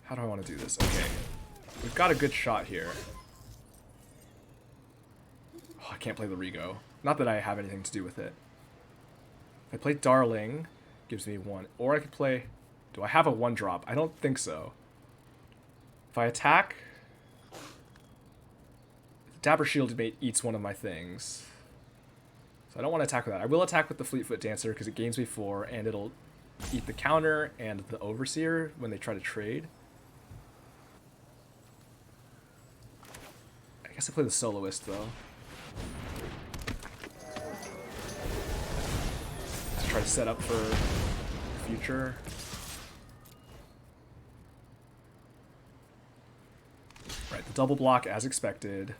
S1: How do I want to do this? Okay. We've got a good shot here. Oh, I can't play the Rego. Not that I have anything to do with it. If I play Darling, gives me 1. Or I could play... Do I have a 1-drop? I don't think so. If I attack... Dapper Shield Mate eats one of my things. So I don't want to attack with that. I will attack with the Fleetfoot Dancer because it gains me 4 and it'll eat the counter and the Overseer when they try to trade. I guess I play the Soloist though. To try to set up for the future. Right, the double block as expected.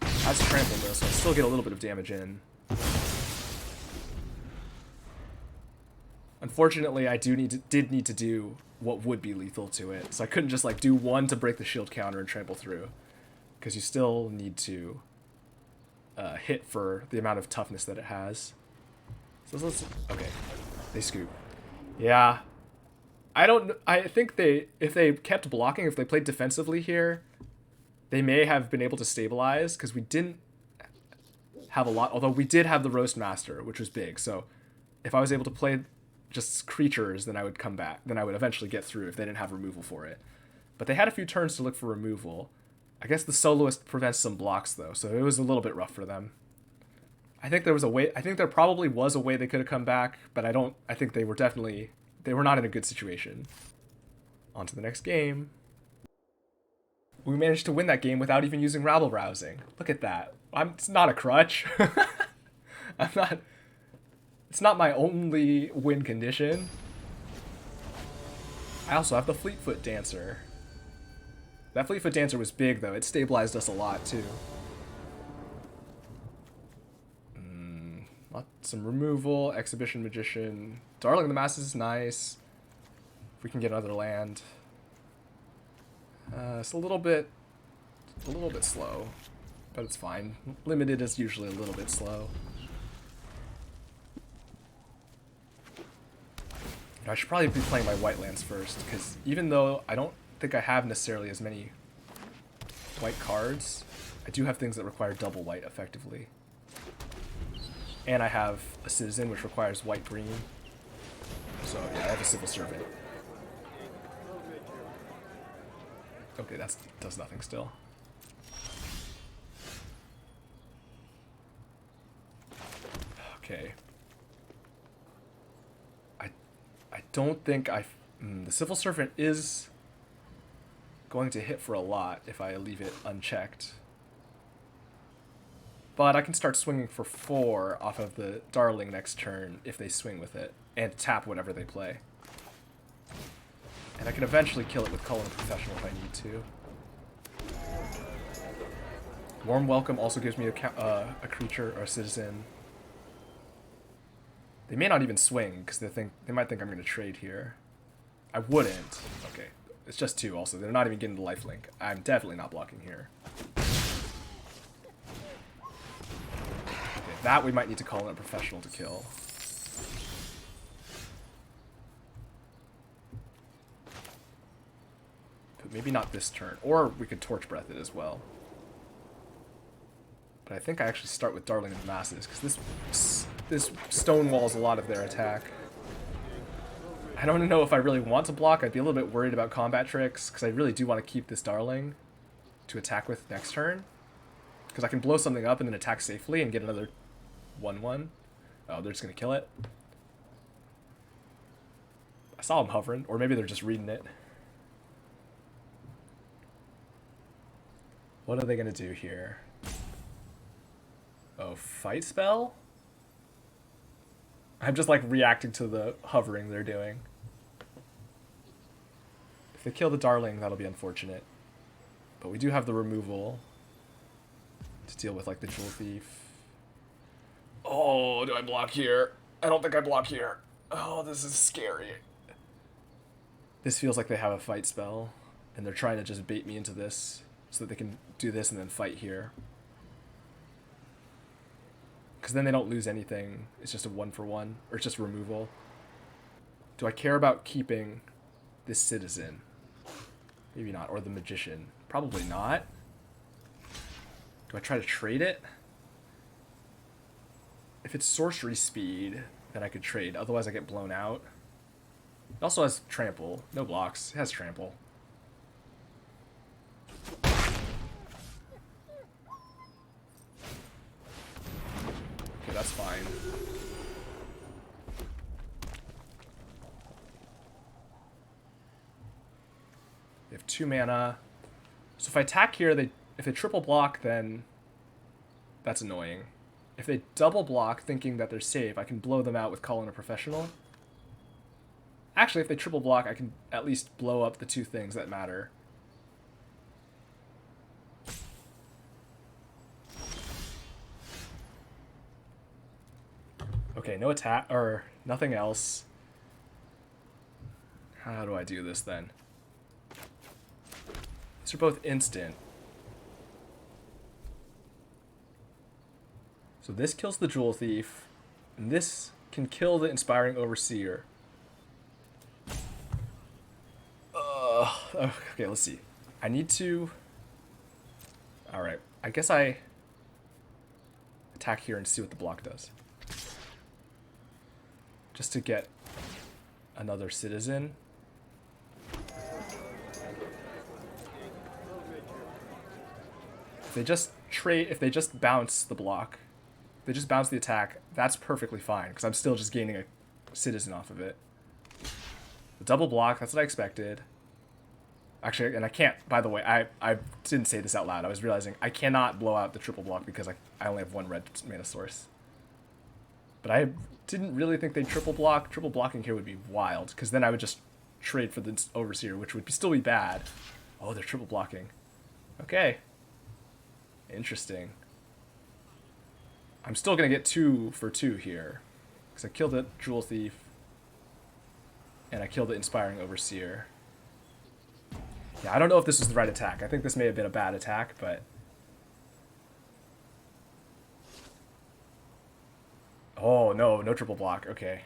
S1: Has trample though, so I still get a little bit of damage in. Unfortunately, I did need to do what would be lethal to it, so I couldn't just like do 1 to break the shield counter and trample through, because you still need to hit for the amount of toughness that it has. So let's okay, they scoop. Yeah, I think if they kept blocking, if they played defensively here, they may have been able to stabilize, because we didn't have a lot, although we did have the Roast Master, which was big. So if I was able to play just creatures, then I would come back. Then I would eventually get through if they didn't have removal for it. But they had a few turns to look for removal. I guess the Soloist prevents some blocks, though, so it was a little bit rough for them. I think there was a way, I think there probably was a way they could have come back, but I think they were not in a good situation. On to the next game. We managed to win that game without even using rabble rousing. Look at that. It's not a crutch. It's not my only win condition. I also have the Fleetfoot Dancer. That Fleetfoot Dancer was big though. It stabilized us a lot too. Some removal, Exhibition Magician. Darling the Masses is nice. If we can get another land. It's a little bit slow, but it's fine. Limited is usually a little bit slow. I should probably be playing my white lands first, because even though I don't think I have necessarily as many white cards, I do have things that require double white effectively. And I have a Citizen, which requires white-green. So yeah, I have a Civil Servant. Okay, that does nothing still. Okay. I don't think the Civil Servant is going to hit for a lot if I leave it unchecked. But I can start swinging for 4 off of the Darling next turn if they swing with it, and tap whatever they play. And I can eventually kill it with Cullen Professional if I need to. Warm Welcome also gives me a creature or a Citizen. They may not even swing because they might think I'm going to trade here. I wouldn't. Okay. It's just 2 also. They're not even getting the lifelink. I'm definitely not blocking here. Okay, that we might need to call in a professional to kill. But maybe not this turn. Or we could Torch Breath it as well. But I think I actually start with Darling of the Masses, because this stonewalls a lot of their attack. I don't know if I really want to block. I'd be a little bit worried about combat tricks, because I really do want to keep this Darling to attack with next turn. Because I can blow something up and then attack safely and get another 1-1. Oh, they're just going to kill it. I saw them hovering, or maybe they're just reading it. What are they going to do here? Oh, fight spell? I'm just like reacting to the hovering they're doing. If they kill the Darling, that'll be unfortunate. But we do have the removal to deal with like the Jewel Thief. Oh, do I block here? I don't think I block here. Oh, this is scary. This feels like they have a fight spell, and they're trying to just bait me into this so that they can do this and then fight here. Because then they don't lose anything. It's just a 1-for-1, or it's just removal. Do I care about keeping this Citizen? Maybe not. Or the Magician. Probably not. Do I try to trade it? If it's sorcery speed, then I could trade. Otherwise I get blown out. It also has trample. No blocks. It has trample. Okay, that's fine. They have 2 mana. So if I attack here, if they triple block, then that's annoying. If they double block thinking that they're safe, I can blow them out with Call in a Professional. Actually, if they triple block, I can at least blow up the 2 things that matter. Okay, no attack, or nothing else. How do I do this then? These are both instant. So this kills the Jewel Thief, and this can kill the Inspiring Overseer. Okay, let's see. I need to... Alright, I guess I attack here and see what the block does. Just to get another Citizen. If they just bounce the block, if they just bounce the attack, that's perfectly fine, because I'm still just gaining a Citizen off of it. The double block, that's what I expected. Actually, and I can't, by the way, I didn't say this out loud. I was realizing I cannot blow out the triple block because I only have 1 red mana source. But I didn't really think they'd triple block. Triple blocking here would be wild, because then I would just trade for the Overseer, which would still be bad. Oh, they're triple blocking. Okay. Interesting. I'm still going to get 2 for 2 here, because I killed the Jewel Thief, and I killed the Inspiring Overseer. Yeah, I don't know if this was the right attack. I think this may have been a bad attack, but... Oh, no, no triple block. Okay.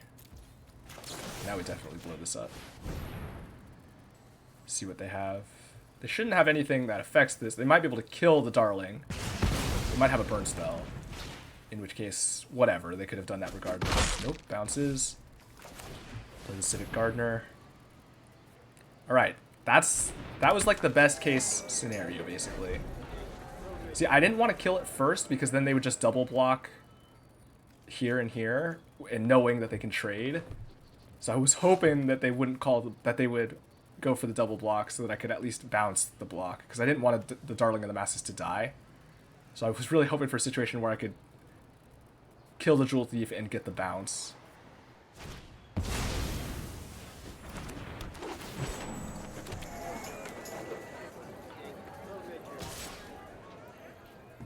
S1: Now we definitely blow this up. See what they have. They shouldn't have anything that affects this. They might be able to kill the Darling. They might have a burn spell. In which case, whatever. They could have done that regardless. Nope, bounces. Play the Civic Gardener. Alright. That was like the best case scenario, basically. See, I didn't want to kill it first because then they would just double block here and here, and knowing that they can trade. So I was hoping that they wouldn't that they would go for the double block so that I could at least bounce the block, because I didn't want the Darling of the Masses to die. So I was really hoping for a situation where I could kill the Jewel Thief and get the bounce.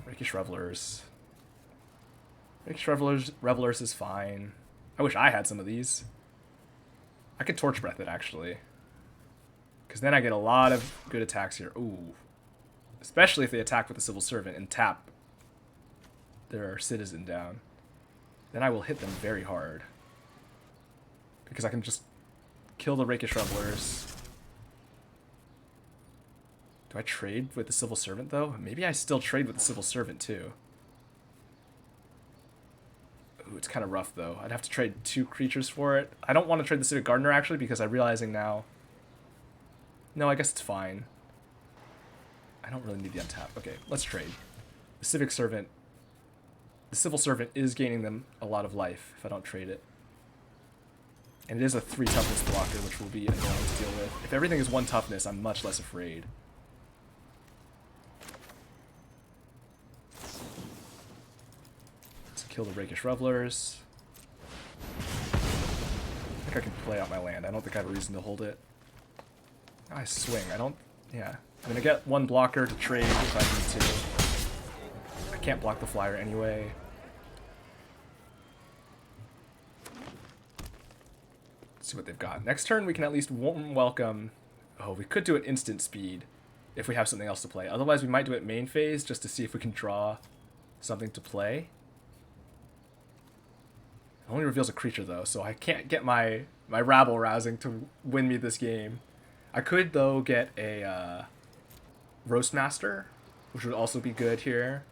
S1: Rakish Revelers. Rakish Revelers is fine. I wish I had some of these. I could Torch Breath it, actually. Because then I get a lot of good attacks here. Ooh. Especially if they attack with the Civil Servant and tap their Citizen down. Then I will hit them very hard. Because I can just kill the Rakish Revelers. Do I trade with the Civil Servant, though? Maybe I still trade with the Civil Servant, too. Ooh, it's kind of rough, though. I'd have to trade 2 creatures for it. I don't want to trade the Civic Gardener, actually, because I'm realizing now... No, I guess it's fine. I don't really need the untap. Okay, let's trade. The Civic Servant... The Civil Servant is gaining them a lot of life if I don't trade it. And it is a 3 toughness blocker, which will be annoying to deal with. If everything is 1 toughness, I'm much less afraid. Let's kill the Rakish Revelers. I think I can play out my land. I don't think I have a reason to hold it. I swing. I don't... Yeah. I'm gonna get 1 blocker to trade if I need to. I can't block the flyer anyway. See what they've got. Next turn, we can at least warm welcome... Oh, we could do it instant speed if we have something else to play. Otherwise, we might do it main phase just to see if we can draw something to play. It only reveals a creature, though, so I can't get my rabble rousing to win me this game. I could, though, get a Roastmaster, which would also be good here.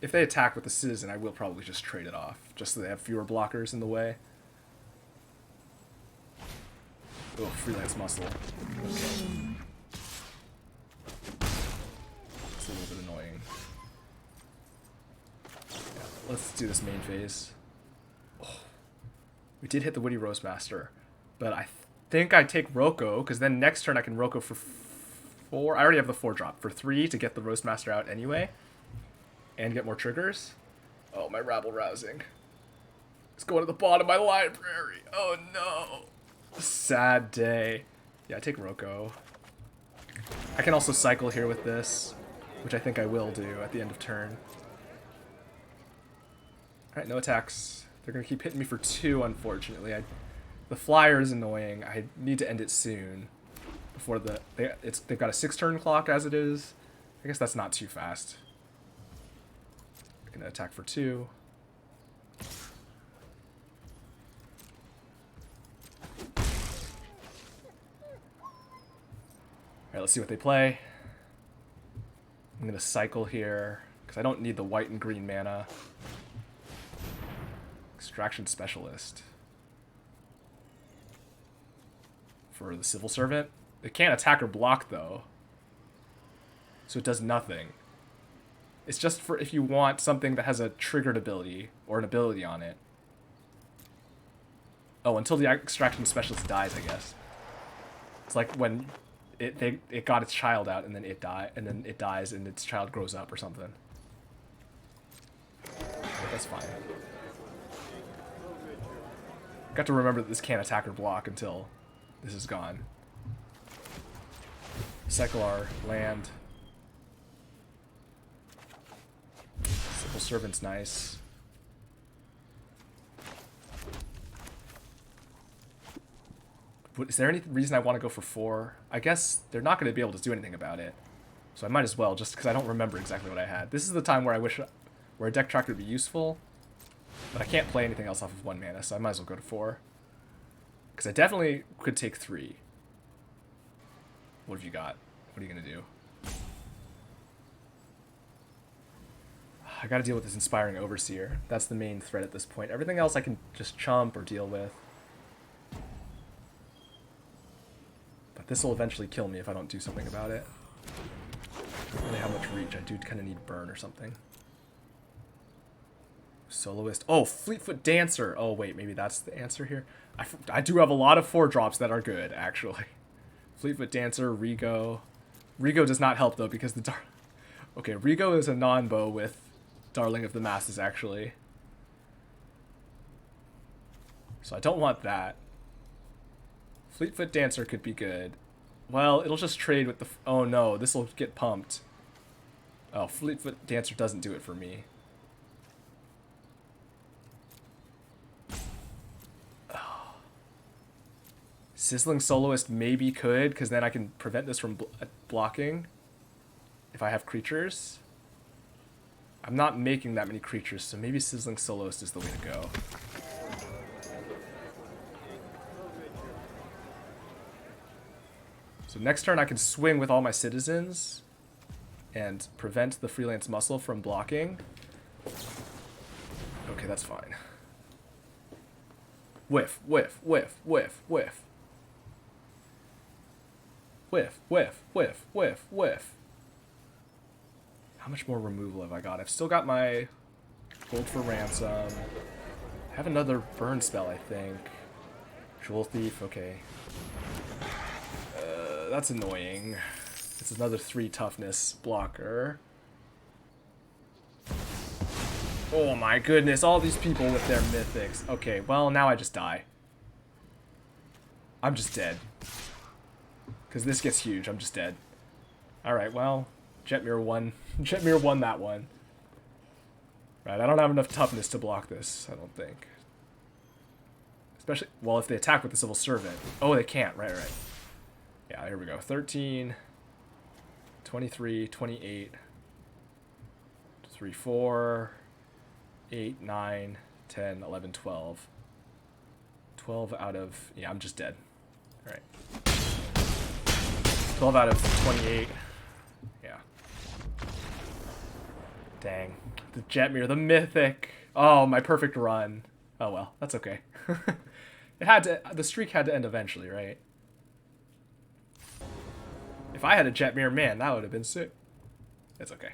S1: If they attack with the Citizen, I will probably just trade it off, just so they have fewer blockers in the way. Oh, Freelance Muscle. Okay. It's a little bit annoying. Yeah, let's do this main phase. Oh, we did hit the Witty Roastmaster, but I think I take Roko, because then next turn I can Roko for 4. I already have the 4-drop. For 3 to get the Roastmaster out anyway. And get more triggers. Oh, my rabble rousing. It's going to the bottom of my library. Oh no. Sad day. Yeah, I take Roko. I can also cycle here with this, which I think I will do at the end of turn. Alright, no attacks. They're going to keep hitting me for 2, unfortunately. The flyer is annoying. I need to end it soon. Before they've got a 6-turn clock as it is. I guess that's not too fast. I'm going to attack for 2. Alright, let's see what they play. I'm going to cycle here, because I don't need the white and green mana. Extraction Specialist. For the Civil Servant. It can't attack or block, though. So it does nothing. It's just for if you want something that has a triggered ability, or an ability on it. Oh, until the Extraction Specialist dies, I guess. It's like when it got its child out, and then it dies, and its child grows up or something. But that's fine. Got to remember that this can't attack or block until this is gone. Cycle our land. Civil Servant's nice. Is there any reason I want to go for 4? I guess they're not going to be able to do anything about it. So I might as well, just because I don't remember exactly what I had. This is the time where I wish where a deck tracker would be useful. But I can't play anything else off of 1 mana, so I might as well go to 4. Because I definitely could take 3. What have you got? What are you going to do? I got to deal with this Inspiring Overseer. That's the main threat at this point. Everything else I can just chump or deal with. But this will eventually kill me if I don't do something about it. I don't really have much reach. I do kind of need burn or something. Soloist. Oh, Fleetfoot Dancer. Oh, wait, maybe that's the answer here. I do have a lot of 4-drops that are good, actually. Fleetfoot Dancer, Rigo. Rigo does not help, though, because the... Okay, Rigo is a non-bow with Darling of the Masses, actually. So I don't want that. Fleetfoot Dancer could be good. Well, it'll just trade with the... Oh, no, this will get pumped. Oh, Fleetfoot Dancer doesn't do it for me. Sizzling Soloist maybe could, because then I can prevent this from blocking if I have creatures. I'm not making that many creatures, so maybe Sizzling Soloist is the way to go. So next turn I can swing with all my citizens and prevent the Freelance Muscle from blocking. Okay, that's fine. Whiff, whiff, whiff, whiff, whiff. Whiff, whiff, whiff, whiff, whiff. How much more removal have I got? I've still got my Hold for Ransom. I have another burn spell, I think. Jewel Thief, okay. That's annoying. It's another 3 toughness blocker. Oh my goodness, all these people with their mythics. Okay, well, now I just die. I'm just dead. Because this gets huge, I'm just dead. Alright, well, Jetmir won. Jetmir won that one. Right, I don't have enough toughness to block this, I don't think. Especially, well, if they attack with the Civil Servant. Oh, they can't, right. Yeah, here we go. 13, 23, 28, 3, 4, 8, 9, 10, 11, 12. 12 out of... Yeah, I'm just dead. Alright. 12 out of 28. Yeah. Dang. The Jetmir, the mythic. Oh, my perfect run. Oh well, that's okay. It had to... The streak had to end eventually, right? If I had a Jetmir, man, that would have been sick. It's okay.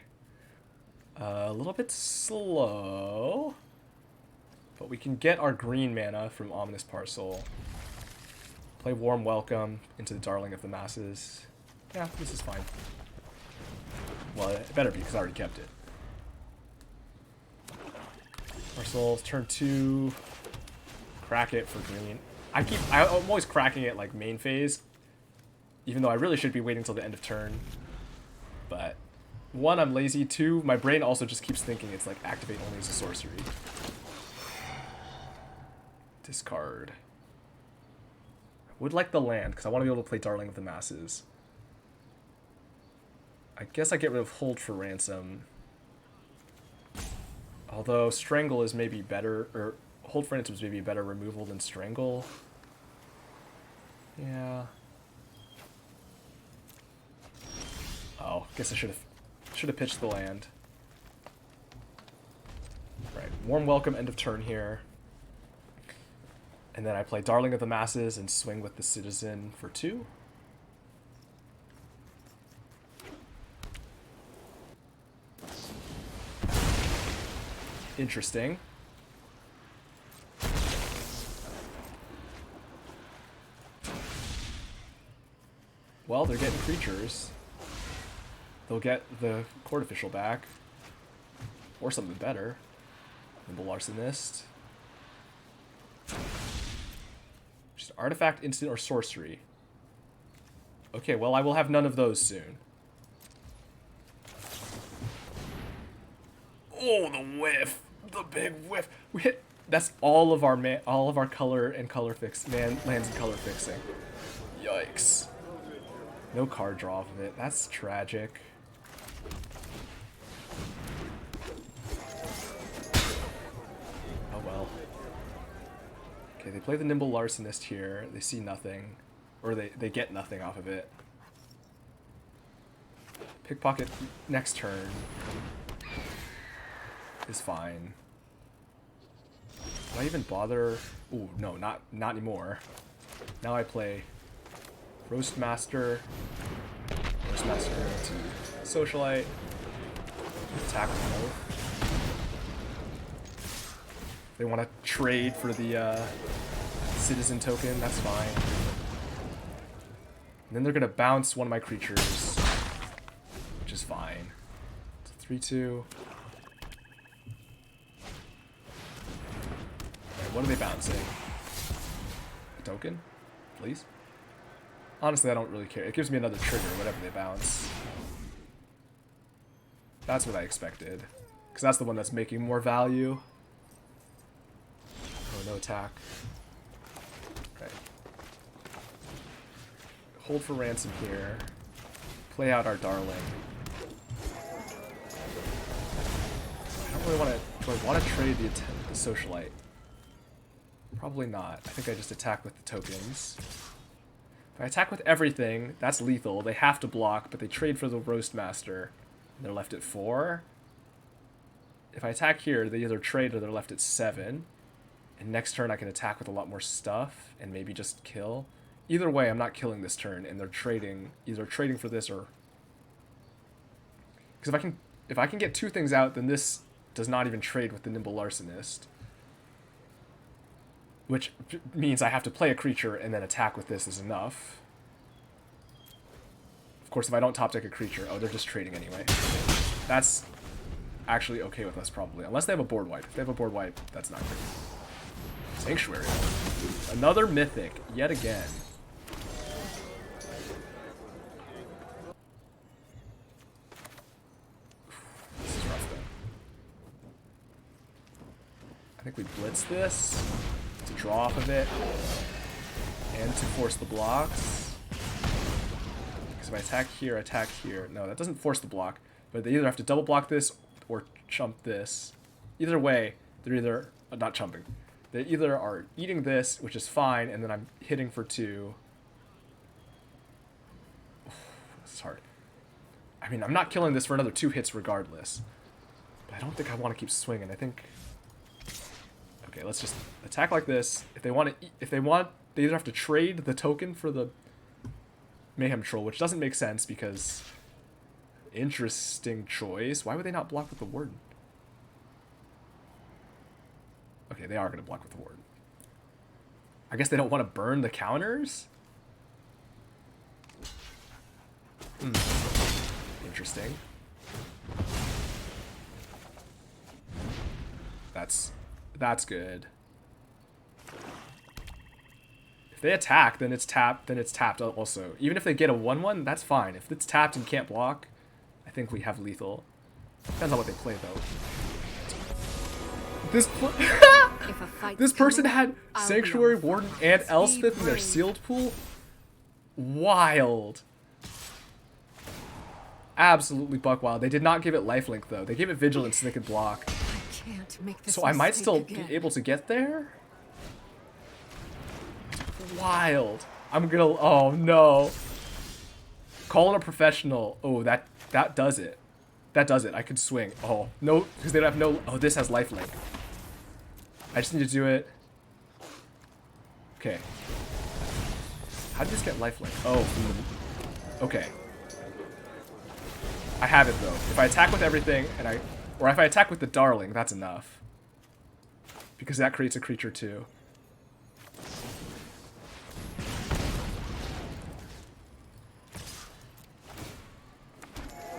S1: A little bit slow. But we can get our green mana from Ominous Parcel. Play Warm Welcome into the Darling of the Masses. Yeah, this is fine. Well, it better be, because I already kept it. Parcel, turn 2. Crack it for green. I'm always cracking it like main phase. Even though I really should be waiting till the end of turn. But 1, I'm lazy. 2, my brain also just keeps thinking it's like activate only as a sorcery. Discard. I would like the land, because I want to be able to play Darling of the Masses. I guess I get rid of Hold for Ransom. Although Strangle is maybe better, or Hold for Ransom is maybe better removal than Strangle. Yeah. Oh, guess I should have pitched the land. Right, Warm Welcome, end of turn here. And then I play Darling of the Masses and swing with the Citizen for 2. Interesting. Well, they're getting creatures. They'll get the Court Official back. Or something better. Nimble Arsonist. Just artifact, instant, or sorcery. Okay, well, I will have none of those soon. Oh, the whiff! The big whiff! We hit. That's all of our color and color fix lands and color fixing. Yikes! No card draw of it. That's tragic. Oh well. Okay, they play the Nimble Larcenist here. They see nothing. Or they get nothing off of it. Pickpocket next turn is fine. Do I even bother? Ooh, no, not anymore. Now I play Roastmaster to Socialite, attack with both. They want to trade for the Citizen token, that's fine. And then they're going to bounce one of my creatures, which is fine. It's a 3-2. Right, what are they bouncing? A token? Please? Honestly, I don't really care. It gives me another trigger, whatever they bounce. That's what I expected. Because that's the one that's making more value. Oh, no attack. Okay. hold for ransom here. Play out our darling. I don't really want to... Do I want to trade the socialite? Probably not. I think I just attack with the tokens. If I attack with everything, that's lethal. They have to block, but they trade for the Roast Master. And they're left at 4. If I attack here, they either trade or they're left at 7. And next turn I can attack with a lot more stuff and maybe just kill. Either way, I'm not killing this turn, and they're trading, either trading for this or... Because if I can get 2 things out, then this does not even trade with the Nimble Larcenist. Which means I have to play a creature and then attack with this is enough. Of course, if I don't top deck a creature... Oh, they're just trading anyway. That's actually okay with us, probably. Unless they have a board wipe. If they have a board wipe, that's not great. Sanctuary. Another Mythic, yet again. This is rough, though. I think we blitz this to draw off of it and to force the blocks. Because if I attack here... No, that doesn't force the block. But they either have to double block this or chump this. Either way, they're either... not chumping. They either are eating this, which is fine, and then I'm hitting for 2. This is hard. I mean, I'm not killing this for another 2 hits regardless. But I don't think I want to keep swinging. I think... Okay, let's just attack like this. If they want, they either have to trade the token for the Mayhem Troll, which doesn't make sense because... Interesting choice. Why would they not block with the Warden? Okay, they are going to block with the Warden. I guess they don't want to burn the counters? Interesting. That's good. If they attack, then it's tapped also. Even if they get a 1/1, that's fine. If it's tapped and can't block, I think we have lethal. Depends on what they play, though. This person had Sanctuary Warden and Elspeth in their sealed pool? Wild. Absolutely buck wild. They did not give it lifelink, though. They gave it Vigilance so they could block. So I might still be able to get there? Wild. I'm gonna... Oh, no. Call in a professional. Oh, that does it. That does it. I could swing. Oh, no, because they don't have no... Oh, this has lifelink. I just need to do it. Okay. How did this get lifelink? Oh, from the... Okay. I have it, though. If I attack with everything, and or if I attack with the Darling, that's enough. Because that creates a creature, too.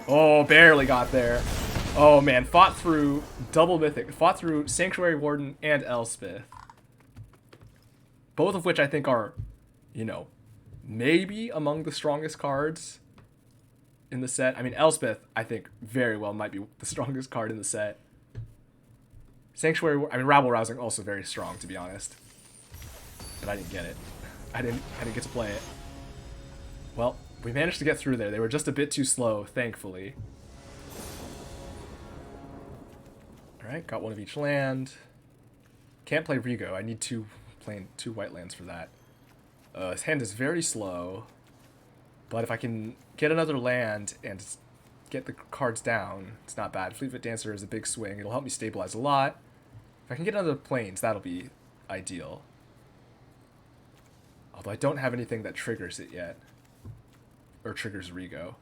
S1: Oh, barely got there. Oh, man. Fought through double Mythic. Fought through Sanctuary Warden and Elspeth. Both of which I think are, you know, maybe among the strongest cards in the set. I mean, Elspeth, I think, very well might be the strongest card in the set. Sanctuary, I mean, Rabble-Rousing also very strong, to be honest. But I didn't get it. I didn't get to play it. Well, we managed to get through there. They were just a bit too slow, thankfully. Alright, got one of each land. Can't play Rigo. I need playing 2 white lands for that. His hand is very slow. But if I can get another land and get the cards down, it's not bad. Fleetfoot Dancer is a big swing. It'll help me stabilize a lot. If I can get another planes, that'll be ideal. Although I don't have anything that triggers it yet. Or triggers Rigo.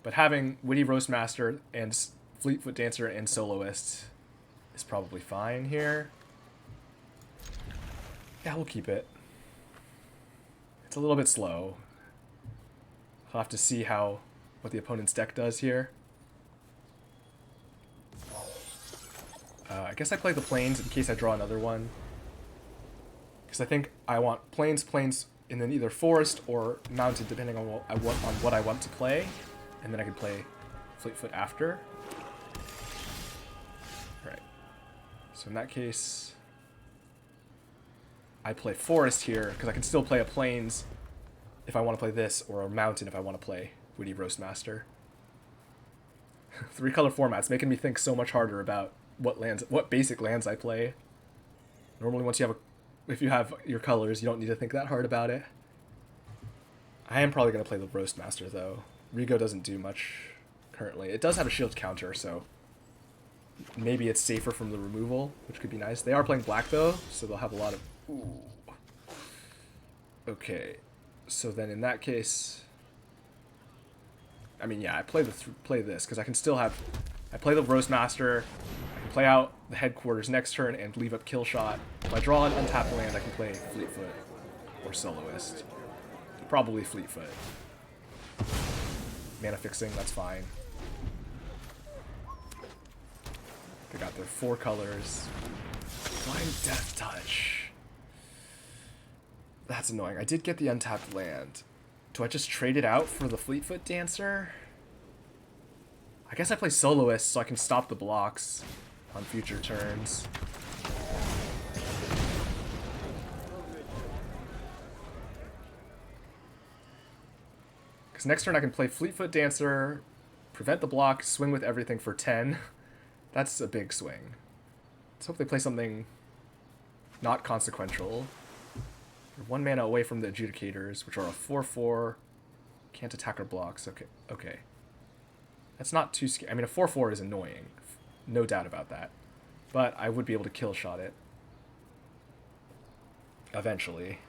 S1: But having Witty Roastmaster and Fleetfoot Dancer and Soloist is probably fine here. Yeah, we'll keep it. It's a little bit slow. I'll have to see what the opponent's deck does here. I guess I play the plains in case I draw another one. Because I think I want plains, and then either forest or mountain, depending on what I want to play. And then I can play Fleetfoot after. Right. So in that case, I play forest here, because I can still play a plains if I want to play this, or a mountain if I want to play Witty Roastmaster. 3-color formats making me think so much harder about what basic lands I play. Normally, if you have your colors, you don't need to think that hard about it. I am probably going to play the Roastmaster, though. Rigo doesn't do much currently. It does have a shield counter, so maybe it's safer from the removal, which could be nice. They are playing black, though, so they'll have a lot of... Ooh. Okay, so then in that case... I mean, yeah, I play this, because I can still have... I play the Roastmaster, I can play out the Headquarters next turn and leave up Kill Shot. If I draw an untapped land, I can play Fleetfoot or Soloist. Probably Fleetfoot. Mana fixing, that's fine. They got their 4 colors. Blind Death Touch. That's annoying. I did get the untapped land. Do I just trade it out for the Fleetfoot Dancer? I guess I play Soloist so I can stop the blocks on future turns. Because next turn I can play Fleetfoot Dancer, prevent the block, swing with everything for 10. That's a big swing. Let's hope they play something not consequential. They're 1 mana away from the Adjudicators, which are a 4/4. Can't attack or blocks. Okay. That's not too scary. I mean, a 4/4 is annoying. No doubt about that. But I would be able to kill shot it. Eventually.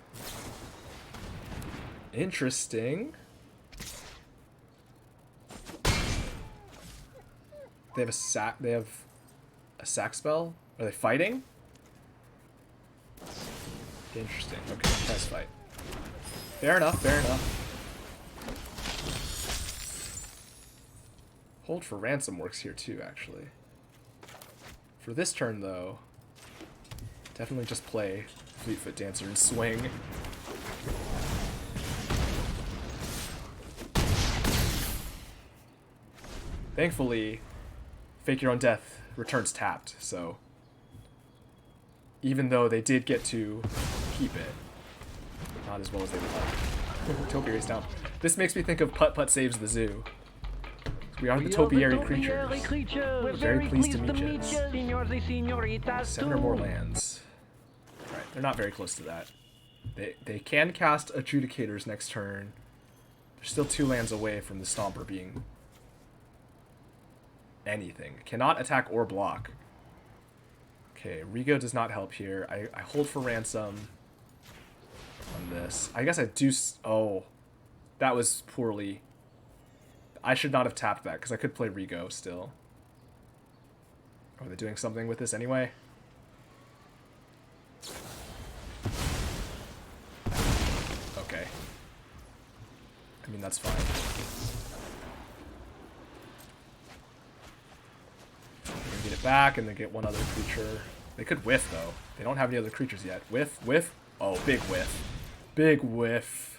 S1: Interesting. They have a sack spell? Are they fighting? Interesting. Okay, let's fight. Fair enough, fair enough. Hold for ransom works here too, actually. For this turn, though, definitely just play Fleetfoot Dancer and swing. Thankfully, Fake Your Own Death returns tapped, so even though they did get to keep it, not as well as they would like. Topiary's down. This makes me think of Putt Putt Saves the Zoo. We are the topiary creatures. We're very pleased to meet you. 7 or more lands. Alright, they're not very close to that. They can cast Adjudicators next turn. They're still 2 lands away from the Stomper being anything. Cannot attack or block. Okay, Rigo does not help here. I hold for ransom on this. I guess I do... Oh, that was poorly... I should not have tapped that, because I could play Rigo still. Are they doing something with this anyway? Okay. I mean, that's fine. They're gonna get it back, and they get one other creature. They could whiff, though. They don't have any other creatures yet. Whiff, whiff. Oh, big whiff. Big whiff.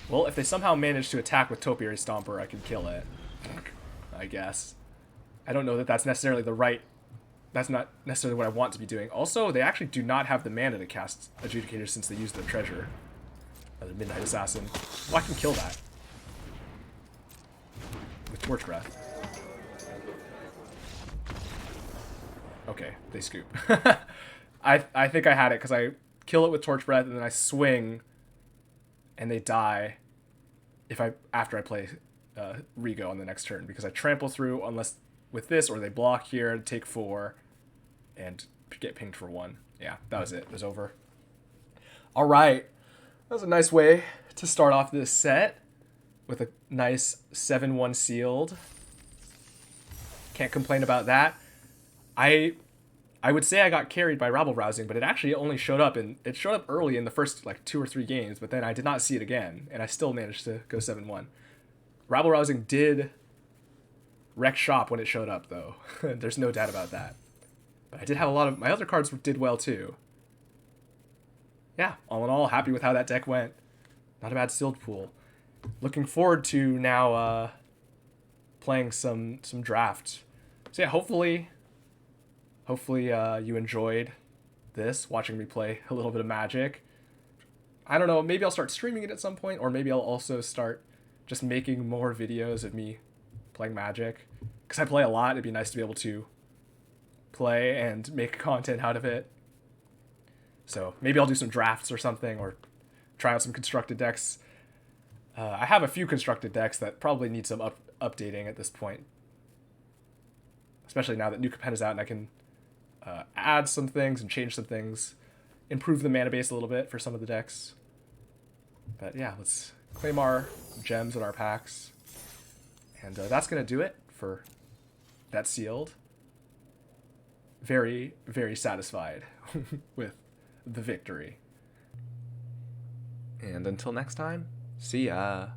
S1: Well, if they somehow manage to attack with Topiary Stomper, I can kill it. I guess. I don't know that that's necessarily the right... That's not necessarily what I want to be doing. Also, they actually do not have the mana to cast Adjudicators since they used their treasure. The Midnight Assassin. Well, I can kill that. With Torch Breath. Okay, they scoop. I think I had it because I kill it with Torch Breath and then I swing and they die after I play Rigo on the next turn, because I trample through unless with this, or they block here and take 4 and get pinged for 1. Yeah, that was it. It was over. All right. That was a nice way to start off this set with a nice 7-1 sealed. Can't complain about that. I would say I got carried by Rabble Rousing, but it actually only showed up early in the first like 2 or 3 games, but then I did not see it again, and I still managed to go 7-1. Rabble Rousing did wreck shop when it showed up, though. There's no doubt about that. But I did have a lot of my other cards did well too. Yeah, all in all, happy with how that deck went. Not a bad sealed pool. Looking forward to now playing some draft. So yeah, hopefully you enjoyed this, watching me play a little bit of Magic. I don't know, maybe I'll start streaming it at some point, or maybe I'll also start just making more videos of me playing Magic. Because I play a lot, it'd be nice to be able to play and make content out of it. So maybe I'll do some drafts or something, or try out some constructed decks. I have a few constructed decks that probably need some updating at this point. Especially now that new Capenna's out and I can add some things and change some things. Improve the mana base a little bit for some of the decks. But yeah, let's claim our gems in our packs. And that's going to do it for that sealed. Very, very satisfied with the victory. And until next time, see ya.